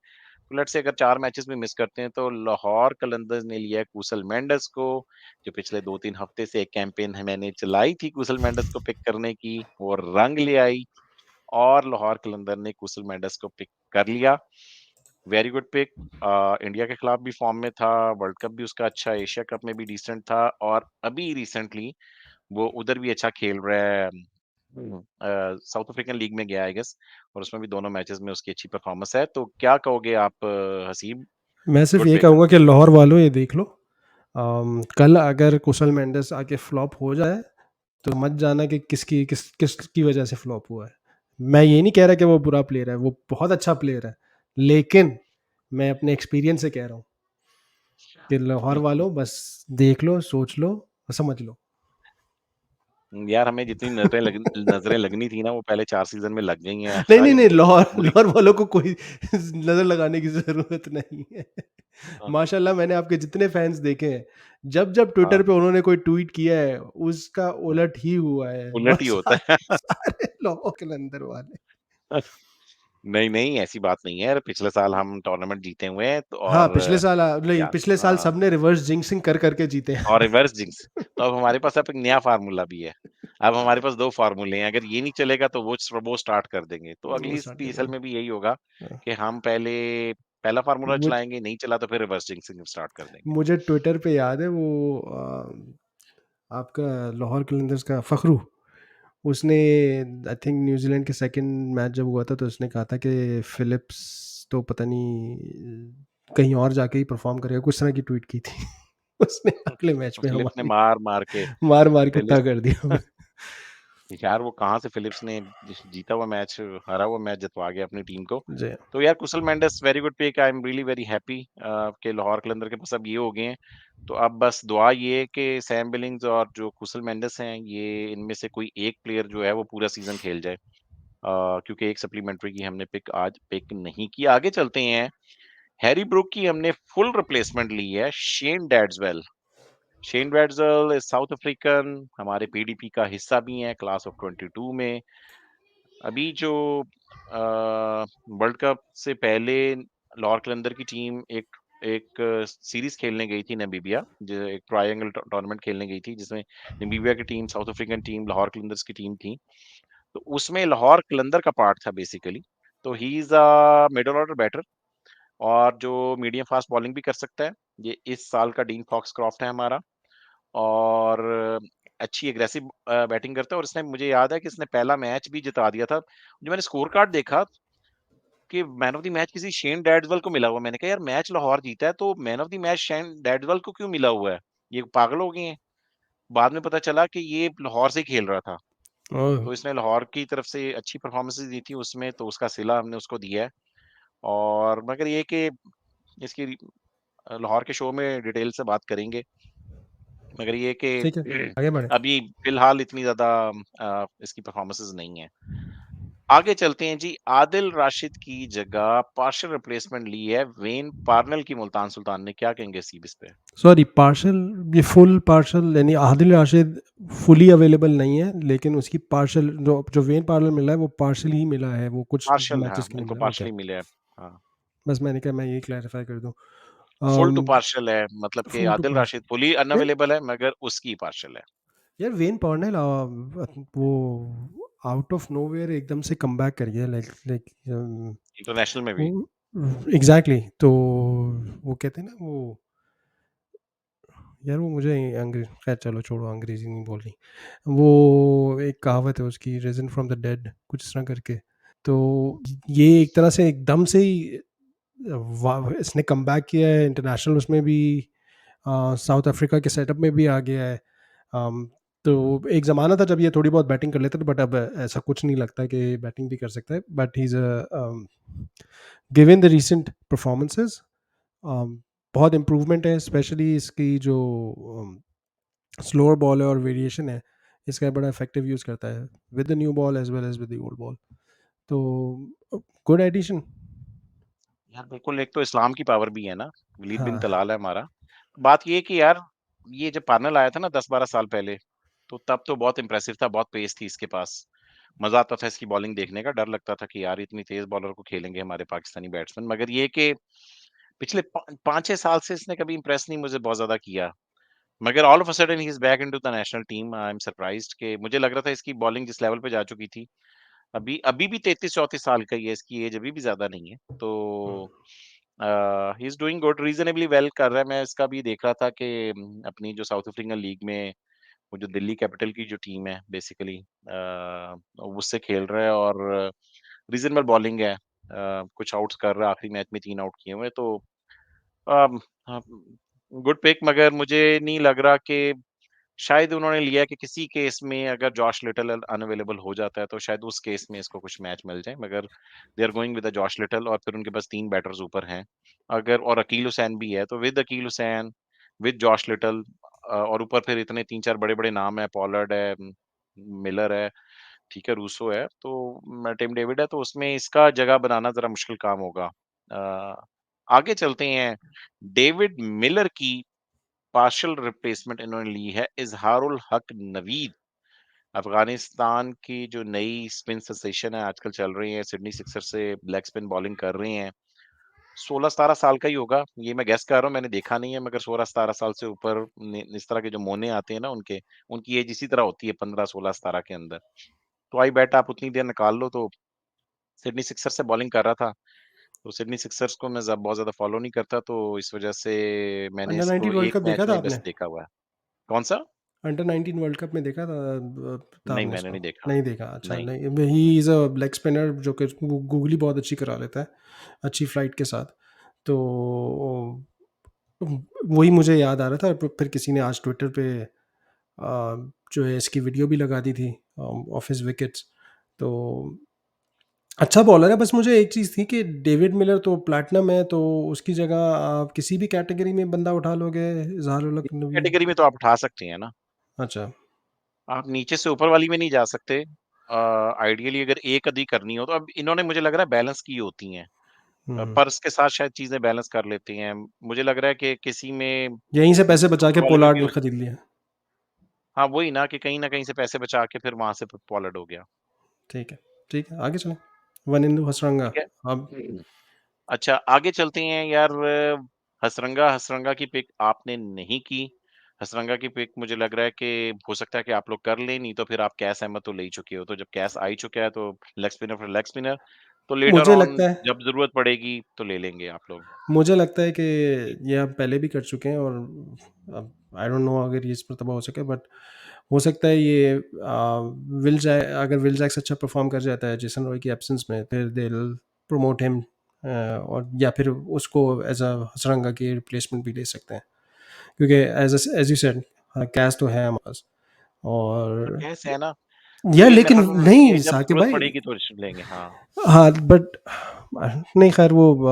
तो लेट्स से अगर 4 मैचेस भी मिस करते हैं तो लाहौर कलंदर्स ने लिया है कुसल मेंडिस को, जो पिछले 2-3 हफ्ते से एक कैंपेन है मैंने चलाई थी कुसल मेंडिस को पिक करने की, वो रंग ले आई और लाहौर कलंदर ने कुसल मेंडिस को पिक कर लिया। Very good pick. इंडिया के खिलाफ भी फॉर्म में था, वर्ल्ड कप भी उसका अच्छा, एशिया कप में भी डिसेंट था, और अभी रिसेंटली वो उधर भी अच्छा खेल रहा है। साउथ अफ्रीकन लीग में गया आई गेस, और उसमें भी दोनों मैचेस में उसकी अच्छी परफॉर्मेंस है। तो क्या कहोगे आप हसीब? मैं सिर्फ गुड ये पिक। कहूँगा कि लाहौर वालों ये देख लो, कल अगर कुशल मेंडिस आके फ्लॉप हो जाए तो मत जाना कि किसकी वजह से फ्लॉप हुआ है। मैं ये नहीं कह रहा कि वो बुरा प्लेयर है, वो बहुत अच्छा प्लेयर है, लेकिन मैं अपने एक्सपीरियंस से कह रहा हूँ कि लाहौर वालों बस देख लो, सोच लो और समझ लो। यार हमें जितनी नज़रें लगनी थी ना वो पहले 4 सीज़न में लग गई हैं, नहीं, नहीं, सारी नहीं, लाहौर पूरी लाहौर वालों को कोई नज़र लगाने की ज़रूरत नहीं है। हाँ, माशाल्लाह मैंने आपके जितने फैन्स देखे हैं, जब ट्विटर हाँ, पे उन्होंने कोई ट्वीट किया है, उसका उलट ही हुआ है। उलट ही बस होता है। सारे लोगों के अंदर वाले। नहीं, नहीं ऐसी बात नहीं है। पिछले साल हम टूर्नामेंट जीते हुए हैं तो हाँ, और पिछले साल नहीं, क्या पिछले साल हाँ, सबने रिवर्स जिंक्सिंग कर के जीते और हैं। Reverse jinx. तो अब हमारे पास अब एक नया फ़ॉर्मूला भी है। अब हमारे पास 2 फ़ॉर्मूले हैं, अगर ये नहीं चलेगा तो वो स्टार्ट कर देंगे। तो वो अगली स्टार्ट पीएसएल करेंगे। में भी यही होगा हाँ। कि हम पहले पहला फ़ॉर्मूला मुझ चलाएँगे, नहीं चला तो फिर रिवर्स जिंक्सिंग स्टार्ट कर देंगे। मुझे ट्विटर पे याद है वो आपका लाहौर कलिंदर्स का फ़खरू, उसने आई थिंक न्यूज़ीलैंड के सेकंड मैच जब हुआ था तो उसने कहा था कि फ़िलिप्स तो पता नहीं कहीं और जाके ही परफ़ॉर्म करेगा, कुछ तरह की ट्वीट की थी। उसने अगले मैच में फिलिप्स ने हमारी मार-मार के मार-मार के कुत्ता फिलिप्स कर दिया हमें। यार वो कहाँ से फिलिप्स ने जीता हुआ मैच हारा हुआ मैच जितवा गया अपनी टीम को। जी। तो यार Kusal Mendis very good pick, I am really very happy कि लाहौर कलंदर के पास अब ये हो गए हैं। तो अब बस दुआ ये है कि सैम बिलिंग्स और जो कुशल मेंडिस हैं ये इनमें से कोई एक प्लेयर जो है वो पूरा सीजन खेल जाए। क्योंकि एक सप्लीमेंट्री की हमने पिक आज पिक नहीं की। आगे चलते हैं। हैरी ब्रूक की हमने फुल रिप्लेसमेंट ली है Shane Dadswell. Shane Dadswell is South African, हमारे पीडीपी का हिस्सा भी हैं क्लास ऑफ 22 में। अभी जो वर्ल्ड कप से पहले लाहौर कलंदर की टीम एक एक सीरीज खेलने गई थी नामीबिया, जो एक ट्रायंगल टूर्नामेंट खेलने गई थी जिसमें नामीबिया की team, south African team, Lahore Qalandars की टीम थी। तो उसमें लाहौर कलंदर का पार्ट था बेसिकली। तो he is a middle order batter और जो मीडियम फास्ट बॉलिंग भी कर सकता है। ये इस साल का डीन फॉक्सक्रॉफ्ट है हमारा। और अच्छी एग्रेसिव बैटिंग करता है और इसने मुझे याद है कि इसने पहला मैच भी जिता दिया था। जो मैंने स्कोर कार्ड देखा कि मैन ऑफ द मैच किसी शेन डैड्सवेल को मिला हुआ, मैंने कहा यार मैच लाहौर जीता है तो man of the match Shane Dadswell को क्यों मिला हुआ है? ये पागल हो गए हैं। बाद में पता चला कि ये लाहौर से ही खेल रहा था। ओह! तो इसने लाहौर की तरफ से अच्छी परफॉर्मेंसेस दी थी उसमें, तो उसका सिला हमने उसको दिया है। और मगर ये कि इसकी लाहौर के शो में डिटेल से बात करेंगे। मगर ये कि ठीक है, आगे बढ़ें। अभी फिलहाल इतनी ज़्यादा इसकी परफॉर्मेंसेस नहीं है। आगे चलते हैं जी। आदिल राशिद की जगह पार्शियल रिप्लेसमेंट ली है वेन पार्नेल की मुल्तान सुल्तान ने, क्या कहेंगे सीब इस पे? सॉरी, पार्शियल, ये फुल पार्शियल यानी आदिल राशिद फुली अवेलेबल नहीं है, लेकिन उसकी पार्शियल जो वेन पार्लर मिला है वो पार्शियल ही मिला है, वो कुछ पार्शियल, हाँ, मैचेस के लिए इनको मिला है। ओके, पार्शियली मिले हैं। हाँ, बस मैंने कहा मैं ये क्लैरिफाई कर दूं। फुल टू पार्शियल है, मतलब कि full to Adil Rashid partial fully यार, अनअवेलेबल है मगर उसकी पार्शियल है। यार वेन पार्नेल वो आउट ऑफ नोवेयर एकदम से कम बैक कर गया, लाइक लाइक इंटरनेशनल में वो भी। एग्जैक्टली। तो वो कहते हैं ना वो, यार वो मुझे अंग्रेज, खैर चलो छोड़ो, अंग्रेजी नहीं बोलनी। वो एक कहावत है उसकी, रिजन फ्रॉम द डेड, कुछ इस तरह करके। तो ये एक तरह से एकदम से ही इसने कम बैक किया है इंटरनेशनल, उसमें भी साउथ अफ्रीका के सेटअप में भी आ गया है। तो एक ज़माना था जब ये थोड़ी बहुत बैटिंग कर लेता था, बट अब ऐसा कुछ नहीं लगता कि बैटिंग भी कर सकता है। But he is given the recent performances, बहुत इम्प्रूवमेंट है, स्पेशली इसकी जो स्लोअर बॉल है और वेरिएशन है, इसका बड़ा इफेक्टिव यूज़ करता है with the new ball as well as with the old ball. तो गुड एडिशन। यार बिल्कुल, एक तो इस्लाम की पावर भी है ना, वलीद बिन हाँ, तलाल है हमारा। बात ये है कि यार ये जब पार्नल आया था ना 10-12 साल पहले, तो तब तो बहुत इंप्रेसिव था, बहुत पेस थी इसके पास। मजा आता था इसकी बॉलिंग देखने का, डर लगता था कि यार इतनी तेज बॉलर को खेलेंगे हमारे पाकिस्तानी बैट्समैन। मगर ये कि पिछले 5-6 साल से इसने कभी इंप्रेस नहीं मुझे बहुत ज्यादा किया। मगर all of a sudden he is back into the national team. I am surprised कि मुझे लग रहा था इसकी बॉलिंग जिस लेवल पे जा चुकी थी, अभी अभी भी 33-34 साल का ही है, इसकी एज अभी भी ज्यादा नहीं है। तो he is doing good, reasonably well कर रहा है। मैं इसका भी देख रहा था कि अपनी जो साउथ अफ्रीकन लीग में वो जो दिल्ली कैपिटल की जो टीम है बेसिकली उससे खेल रहा है और रीजनेबल बॉलिंग है। कुछ आउट्स कर रहा है, आखिरी मैच में 3 आउट किए हुए हैं, तो गुड पिक। मगर मुझे नहीं लग रहा कि शायद उन्होंने लिया कि किसी केस में अगर जॉश लिटल अनअवेलेबल हो जाता है तो शायद उस केस में इसको कुछ मैच मिल जाए। मगर they are going with Josh Little और फिर उनके पास 3 बैटर्स ऊपर हैं। अगर और अकील हुसैन भी है तो with Akeal Hosein, with Josh Little और ऊपर फिर इतने 3-4 बड़े-बड़े नाम है, पॉलर्ड है, मिलर है, ठीक है, रूसो है, तो टिम डेविड है, तो उसमें इसका जगह बनाना ज़रा मुश्किल काम होगा। आगे चलते हैं, डेविड मिलर की पार्शियल रिप्लेसमेंट इन्होंने ली है इज़हारुल हक नवीद। अफ़गानिस्तान की जो नई स्पिन सेंसेशन है आजकल चल रही है, सिडनी सिक्सर से लेग स्पिन बॉलिंग कर रही हैं। 16-17 साल का ही होगा, ये मैं गेस कर रहा हूँ, मैंने देखा नहीं है, मगर 16-17 साल से ऊपर इस तरह के जो मोने आते हैं ना उनके, उनकी एज इसी तरह होती है 15, 16, 17 के अंदर। तो आई बेट आप उतनी देर निकाल लो, तो सिडनी सिक्सर्स से बॉलिंग कर रहा था, तो सिडनी सिक्सर्स को मैं बहुत ज्यादा फॉलो नहीं करता, तो इस वजह से मैंने अंडर इसको 19 वर्ल्ड एक कप देखा मैच था में आपने? बस देखा हुआ है। कौन सा? अंडर 19 वर्ल्ड कप में देखा था था नहीं, आपने मैंने इसको? नहीं देखा। नहीं देखा, अच्छा। नहीं। नहीं, ही इज़ अ लेग स्पिनर जो कि गूगली बहुत अच्छी करा लेता है, अच्छी फ्लाइट के साथ। तो वही मुझे याद आ रहा था, फिर किसी ने आज ट्विटर पे जो है इसकी वीडियो भी लगा दी थी ऑफ हिज विकेट्स। तो अच्छा बॉलर है, बस मुझे एक चीज़ थी कि डेविड मिलर तो प्लैटिनम है, तो उसकी जगह आप किसी भी कैटेगरी में बंदा उठा लोगे, इजहार उल हक नवीद? कैटेगरी में तो आप उठा सकते हैं ना, अच्छा। आप नीचे से ऊपर वाली में नहीं जा सकते। आइडियली अगर एक आधी करनी हो, तो अब इन्होंने मुझे लग रहा है बैलेंस की होती हैं। हम्म। पर्स के साथ शायद चीजें बैलेंस कर लेती हैं। मुझे लग रहा है कि किसी में यहीं से पैसे नीचे से बचा के ऊपर वाले में भी पोलार्ड हो। खरीद लिया। हाँ, वही ना कि कहीं न कहीं से पैसे बचा के फिर वहाँ से पॉलर्ड हो गया। ठीक है, ठीक है, आगे चलें। वन इंदु हसरंगा। ठीक है? अब अच्छा, आगे चलते हैं यार। हसरंगा हसरंगा की पिक आपने नहीं की। हसरंगा की पिक मुझे लग रहा है कि हो सकता है कि आप लोग कर लें, नहीं तो फिर आप कैस अहमद तो ले ही चुके हो। तो जब कैस आ ही चुका है, तो लेग स्पिनर फिर लेग स्पिनर, तो लेटर मुझे ऑन लगता है जब ज़रूरत पड़ेगी तो ले लेंगे आप लोग। मुझे लगता है कि ये हम पहले भी कर चुके हैं, और अब आई डोंट नो अगर ये इस पर तबाह हो सके, बट हो सकता है ये अगर विल जैक्स अच्छा परफॉर्म कर जाता है जेसन रॉय की एब्सेंस में, फिर दे प्रमोट हिम, और या फिर उसको एज अ हसरंगा की रिप्लेसमेंट भी ले सकते हैं, क्योंकि एज यू सेड कैश तो है हमारे पास। हाँ, और कैस है ना, या लेकिन मेरे लेकिन ख्याल में नहीं ये जब साकिब ज़रूरत भाई, पड़ेगी तो लेंगे। हाँ। हाँ बट नहीं, खैर वो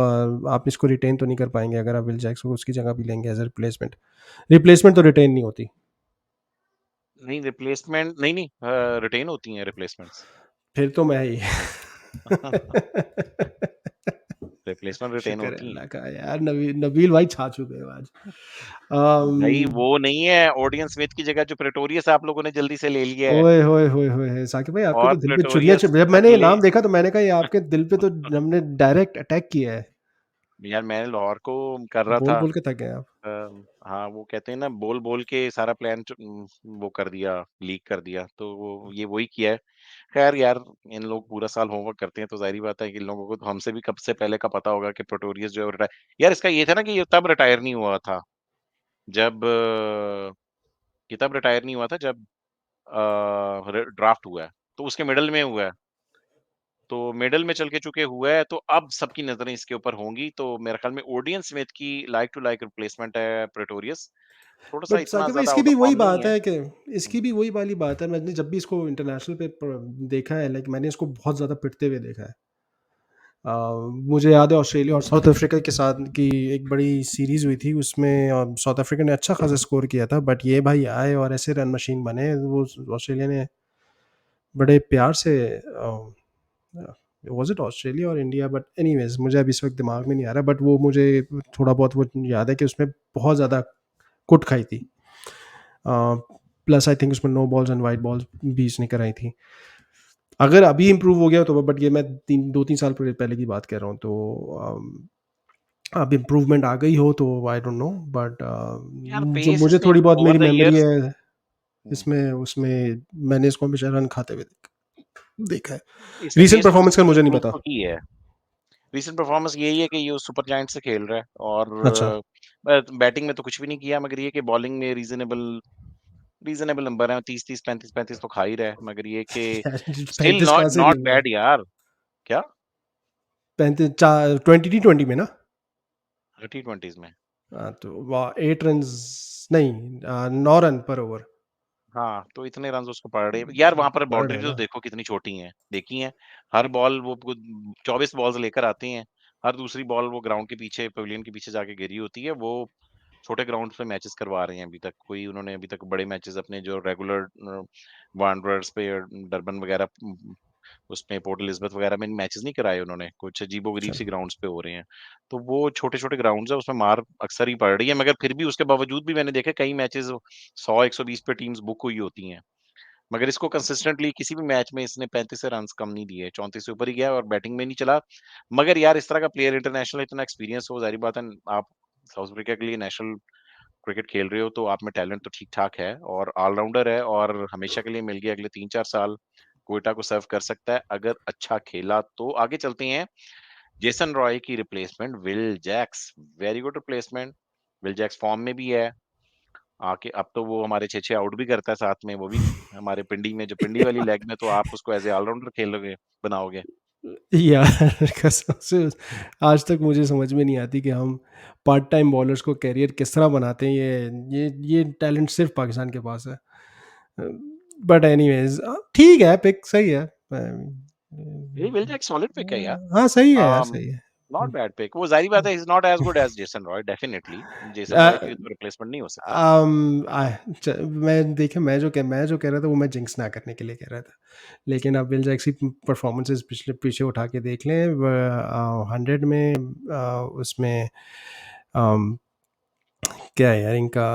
आप इसको रिटेन तो नहीं कर पाएंगे अगर आप विल जैक्स को उसकी जगह भी लेंगे एज अ रिप्लेसमेंट। रिप्लेसमेंट तो रिटेन नहीं होती। नहीं, रिप्लेसमेंट नहीं, नहीं, रिटेन होती हैं रिप्लेसमेंट्स। फिर तो मैं ही रिप्लेसमेंट रिटेन शुक्र है होती हैं। अल्लाह का यार, नबील भाई छा चुके हो आज। भाई अम, वो नहीं है ऑडियंस स्मिथ की जगह जो प्रेटोरियस आप लोगों ने जल्दी से ले लिया है। ओए होए होए होए होए, साकिब भाई आपके और तो दिल पे प्रेटोरियस जब मैंने ये अगले नाम देखा तो मैंने कहा ये आपके दिल पे तो हमने डायरेक्ट अटैक किया है। यार मैंने लाहौर को कर रहा बोल था। बोल के थक गए आप। हाँ, वो कहते हैं ना, बोल बोल के सारा प्लान वो कर दिया, लीक कर दिया, तो वो ये वही किया है। खैर यार, इन लोग पूरा साल होमवर्क करते हैं, तो जाहिर बात है कि इन लोगों को तो हमसे भी कब से पहले का पता होगा कि प्रेटोरियस जो है रिटायर। यार इसका ये था ना कि ये तब रिटायर नहीं हुआ था जब ये तब रिटायर नहीं हुआ था जब ड्राफ्ट हुआ है, तो उसके मिडल में हुआ है। तो मिडल में चल के चूँकि हुआ है, तो अब सबकी नज़रें इसके ऊपर होंगी, तो मेरे ख़्याल में ओडियन स्मिथ की लाइक टू लाइक रिप्लेसमेंट है प्रेटोरियस। थोड़ा-सा बट इतना साकिब भाई ज़्यादा इसकी आउट भी ऑफ वही फॉर्म नहीं बात है। है कि हुँ, इसकी भी वही वाली बात है, मैंने जब भी इसको इंटरनेशनल पे देखा है, लाइक मैंने इसको बहुत ज़्यादा पिटते हुए देखा है। मुझे याद है ऑस्ट्रेलिया और साउथ अफ्रीका के साथ की एक बड़ी सीरीज़ हुई थी, उसमें साउथ अफ्रीका ने अच्छा खासा स्कोर किया था, बट ये भाई आए और ऐसे रन मशीन बने, वो ऑस्ट्रेलिया ने बड़े प्यार से, वाज इट ऑस्ट्रेलिया और इंडिया, बट एनीवेज मुझे अभी इस वक्त दिमाग में नहीं आ रहा, बट वो मुझे थोड़ा बहुत वो याद है कि उसमें बहुत ज़्यादा कुट खाई थी। प्लस आई थिंक उसमें no balls and wide balls भी इसने कराई थी। अगर अभी इम्प्रूव हो गया तो, बट ये मैं 2-3 साल पहले की बात कर रहा हूँ, तो अब इम्प्रूवमेंट आ गई हो तो आई डोंट नो, बट यार जो पेस मुझे इसने थोड़ी बहुत ओवर मेरी द मेमोरी ईयर्स। है हुँ, इसमें, उसमें मैंने इसको हमेशा रन खाते हुए देखा है। इसने रीसेंट पेस तो परफॉर्मेंस का इसकी मुझे नहीं इम्प्रूव पता। तो की है। रीसेंट परफॉर्मेंस यही है कि ये सुपर जायंट से खेल रहा है, अच्छा। और बैटिंग में तो कुछ भी नहीं किया, मगर ये कि बॉलिंग में रीज़नेबल रीज़नेबल नंबर है, 30-30, 35-35 तो खा ही रहा है, मगर ये कि स्टिल 35 कहाँ नॉट से नॉट लग रहा है? बैड यार। क्या? 35 20T20 में ना? टी20s में। हाँ, तो वाह, 8 रन नहीं, 9 रन पर ओवर। हाँ, तो इतने रन्स उसको पड़ रहे हैं। यार वहाँ पर पड़ रहे बाउंड्री हैं तो ना। देखो कितनी छोटी हैं, देखी हैं? हर बॉल वो 24 बॉल्स लेकर आते हैं। हर दूसरी बॉल वो ग्राउंड के पीछे, पवेलियन के पीछे जाके गिरी होती है। वो छोटे ग्राउंड पे मैचेस करवा रहे हैं अभी तक। कोई उन्होंने अभी तक बड़े मैचेस अपने जो रेगुलर वांडरर्स पे, डरबन वगैरह, उसमें पोर्ट एलिज़ाबेथ वगैरह में मैचेस नहीं कराए उन्होंने। कुछ अजीबो-गरीब सी अच्छा। ग्राउंड्स पे हो रहे हैं। तो वो छोटे-छोटे ग्राउंड्स है, उसमें मार अक्सर ही पड़ रही है, मगर फिर भी उसके बावजूद भी मैंने देखा कई मैचेस 100-120 पे टीम्स बुक हुई होती हैं। मगर इसको कंसिस्टेंटली किसी भी मैच में इसने 35 से रन्स कम नहीं दिए, 34 से ऊपर ही गया और बैटिंग में नहीं चला। मगर यार इस तरह का प्लेयर इंटरनेशनल इतना एक्सपीरियंस हो, ज़ाहिर बात है आप साउथ अफ्रीका के लिए नेशनल क्रिकेट खेल रहे हो तो आप में टैलेंट तो ठीक-ठाक है और ऑलराउंडर है और हमेशा के लिए मिल गया, अगले 3-4 साल क्वेटा को सर्व कर सकता है अगर अच्छा खेला तो। आगे चलते हैं, जेसन रॉय की replacement Will Jacks, very good replacement. Will Jacks form में भी है, आके अब तो वो हमारे 6-6 आउट भी करता है साथ में, वो भी हमारे पिंडी में, जो पिंडी वाली लेग में तो आप उसको एज़ ए ऑलराउंडर खेलोगे, बनाओगे। यार कसम से आज तक मुझे समझ में नहीं आती कि हम पार्ट टाइम बॉलर्स को कैरियर किस तरह बनाते हैं। ये टैलेंट सिर्फ पाकिस्तान के पास है। बट एनीवेज ठीक है, पिक सही है। ये विल जैक्स सॉलिड पिक है यार। हाँ सही है यार, अम, सही है। Not bad pick. वो ज़ाहिर बात है he is not as good as Jason Roy, definitely. Jason Roy की तो रिप्लेसमेंट नहीं हो सकता। मैं जो कह रहा था वो मैं जिंक्स ना करने के लिए कह रहा था। लेकिन अब विल जैक्स की परफॉर्मेंसेस पिछले पीछे उठा के देख लें, 100 में उसमें अम, क्या है यार इनका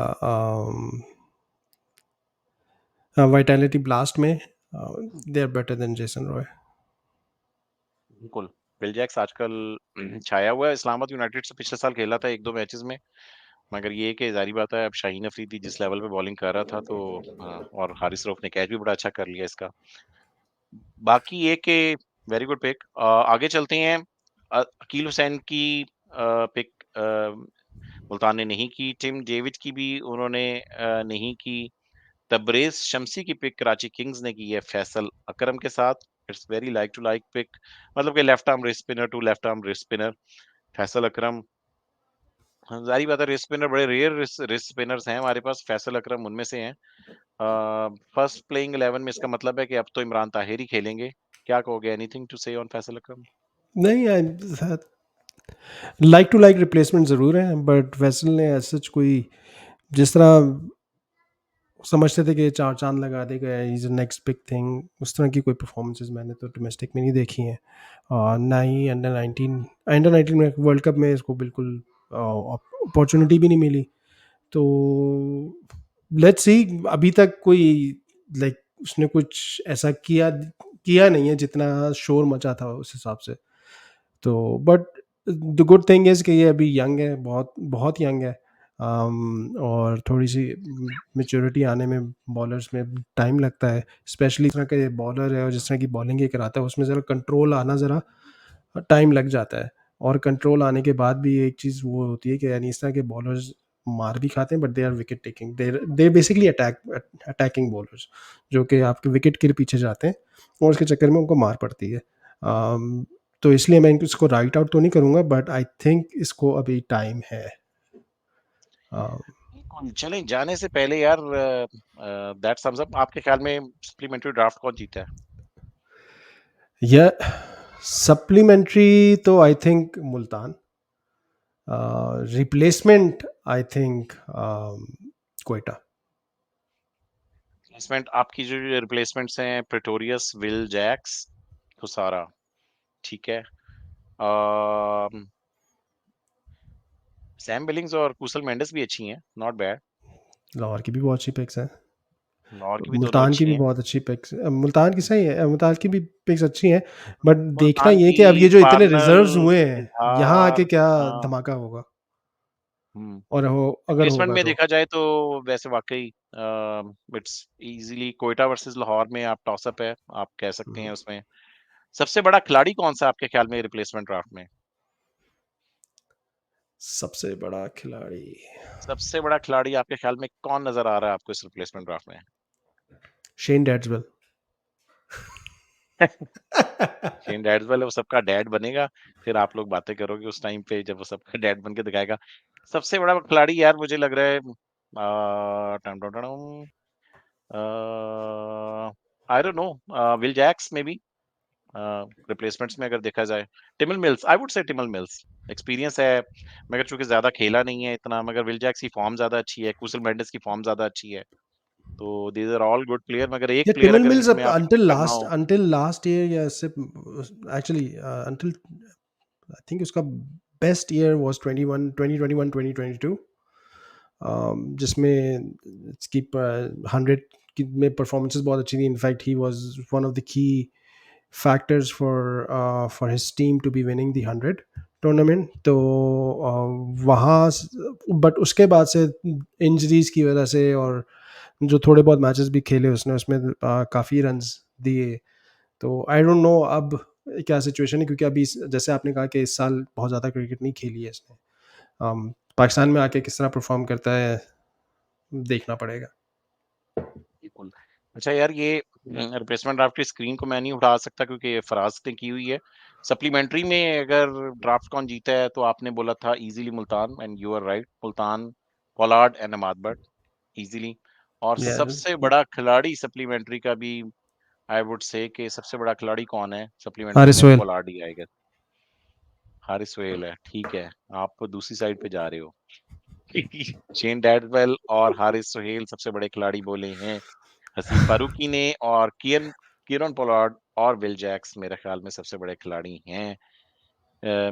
वाइटैलिटी ब्लास्ट में they are better than Jason Roy. बिल्कुल। विल जैक्स आजकल छाया हुआ है। इस्लामाबाद यूनाइटेड से पिछले साल खेला था 1-2 मैचेस में। मगर ये है कि ज़ाहिर बात है अब शाहीन अफरीदी जिस लेवल पे बॉलिंग कर रहा था तो और हारिस रऊफ ने कैच भी बड़ा अच्छा कर लिया इसका। बाकी ये कि वेरी गुड पिक। आगे चलते हैं। अकील हुसैन की पिक मुल्तान ने नहीं की। टिम डेविड की भी उन्होंने नहीं की। तबरेज़ शम्सी की पिक कराची किंग्स ने की है फैसल अकरम के साथ। It's very like to like pick, मतलब कि left arm wrist spinner to left arm wrist spinner Faisal Akram. हाँ, ज़ाहिर बात है रिस्ट स्पिनर बड़े रेयर रिस्ट स्पिनर्स हैं हमारे पास, फैसल अकरम उनमें से हैं। फर्स्ट प्लेइंग 11 में इसका मतलब है कि अब तो इमरान ताहिर ही खेलेंगे। क्या कहोगे, एनीथिंग टू से ऑन फैसल अकरम? नहीं, लाइक टू लाइक रिप्लेसमेंट ज़रूर है, बट वैसल ने सच कोई जिस तरह समझते थे कि चार चांद लगा देगा, इज़ नेक्स्ट बिग थिंग, उस तरह की कोई परफॉर्मेंसेस मैंने तो डोमेस्टिक में नहीं देखी हैं। और ना ही अंडर 19 में वर्ल्ड कप में इसको बिल्कुल अपॉर्चुनिटी भी नहीं मिली। तो लेट्स सी, अभी तक कोई लाइक उसने कुछ ऐसा किया नहीं है जितना शोर मचा था उस हिसाब से। तो but the good thing is कि ये अभी यंग है, बहुत बहुत यंग है। और थोड़ी सी मेच्योरिटी आने में बॉलर्स में टाइम लगता है, स्पेशली इस तरह के बॉलर है और जिस तरह की बॉलिंग ये कराता है उसमें ज़रा कंट्रोल आना ज़रा टाइम लग जाता है। और कंट्रोल आने के बाद भी एक चीज़ वो होती है कि यानी इस तरह के बॉलर्स मार भी खाते हैं, but they are wicket taking, they basically attacking bowlers जो कि आपके विकेट के पीछे जाते हैं और उसके चक्कर में उनको मार पड़ती है। तो इसलिए मैं इसको राइट आउट तो नहीं करूँगा, बट आई थिंक इसको अभी टाइम है। चलें, जाने से पहले यार दैट सम्स अप। आपके ख्याल में सप्लीमेंट्री ड्राफ्ट कौन जीता है? यह सप्लीमेंट्री तो I think Multan, replacement I think Quetta. Replacement आपकी जो रिप्लेसमेंट्स हैं प्रेटोरियस, विल जैक्स, खुसारा, ठीक है। अम, सैम बिलिंग्स और कुशल मेंडिस भी अच्छी हैं, नॉट बैड। लाहौर की भी बहुत अच्छी पिक्स हैं, लाहौर की भी दोनों मुल्तान की अच्छी भी हैं। बहुत अच्छी पिक्स, मुल्तान की सही है, मुल्तान की भी पिक्स अच्छी हैं। बट देखना मुल्तान ये की कि अब ये जो इतने पार्नल, रिजर्व्स हुए हैं यहाँ आके इजहार, क्या हाँ। धमाका होगा, हम्म। और अगर रिप्लेसमेंट होगा में तो। देखा जाए तो वैसे वाकई it's easily Quetta versus Lahore में आप टॉस अप है, आप कह सकते हैं उसमें। सबसे बड़ा खिलाड़ी कौन सा आपके ख्याल में रिप्लेसमेंट ड्राफ्ट में? सबसे बड़ा खिलाड़ी सबसे बड़ा खिलाड़ी आपके ख्याल में कौन नजर आ रहा है आपको इस रिप्लेसमेंट ड्राफ्ट में? शेन डेड्सवेल। शेन डैड्सवेल है, वो सबका डैड बनेगा, फिर आप लोग बातें करोगे उस टाइम पे जब वो सबका डैड बन के दिखाएगा। सबसे बड़ा खिलाड़ी यार मुझे लग रहा है I don't know, Will Jacks may be. Replacements में अगर देखा जाए टिमल mills, I would say टिमल mills. Experience है, मगर चूंकि ज्यादा खेला नहीं है इतना, मगर विल जैक्स की फॉर्म ज्यादा अच्छी है, कुसल मेंडिस की फॉर्म ज्यादा अच्छी है, तो these are all good player. मगर एक Yeah, प्लेयर Tim अगर Mills इनमें up आपको until करना last हो, until last year, yeah, actually until I think उसका best year was 2021 2022, जिसमें इसकी 100 में परफॉर्मेंसेस बहुत अच्छी थी. In fact he was one of the key factors for his team to be winning the 100 tournament. तो वहाँ बट उसके बाद से इंजरीज की वजह से और जो थोड़े बहुत मैचेस भी खेले उसने, उसमें काफ़ी रन्स दिए. तो आई डोंट नो अब क्या सिचुएशन है, क्योंकि अभी जैसे आपने कहा कि इस साल बहुत ज़्यादा क्रिकेट नहीं खेली है इसने. पाकिस्तान में आके किस तरह परफॉर्म करता है देखना पड़ेगा. बिल्कुल। अच्छा यार, ये रिप्लेसमेंट ड्राफ्ट की स्क्रीन को मैं नहीं उठा सकता क्योंकि ये फराज ने की हुई है। सप्लीमेंट्री में अगर ड्राफ्ट कौन जीता है तो आपने बोला था easily Multan, and you are right, Multan, Pollard and Ahmed but easily. और Yeah. सबसे बड़ा खिलाड़ी सप्लीमेंट्री का भी आई वुड से कि सबसे बड़ा खिलाड़ी कौन है सप्लीमेंट्री हारिस में, सोहेल. पोलार्ड ही आएगा। हारिस सोहेल है, ठीक है, आप दूसरी साइड पे जा रहे हो। शेन डैडवेल और हारिस सोहेल सबसे बड़े खिलाड़ी बोले हैं हसीब फारूकी ने, और कियन किरण पोलार्ड और विल जैक्स मेरे ख्याल में सबसे बड़े खिलाड़ी हैं।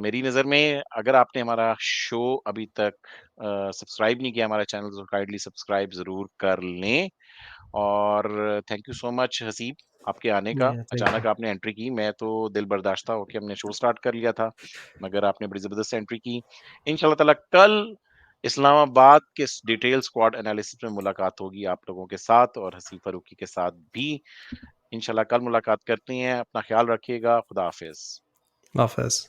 मेरी नज़र में अगर आपने हमारा शो अभी तक सब्सक्राइब नहीं किया हमारा चैनल, तो काइंडली सब्सक्राइब ज़रूर कर लें। और thank you so much Haseeb आपके आने का। Yeah, thank अचानक you. आपने एंट्री की, मैं तो दिल बर्दाश्ता होके हमने शो स्टार्ट कर लिया था, मगर आपने बड़ी ज़बरदस्त एंट्री की। इंशाल्लाह ताला कल इस्लामाबाद के डिटेल स्क्वाड एनालिसिस में मुलाकात होगी आप लोगों के साथ और हसीब फारूकी के साथ भी। इंशाल्लाह कल मुलाकात करते हैं। अपना ख्याल रखिएगा। खुदा हाफिज़। हाफिज.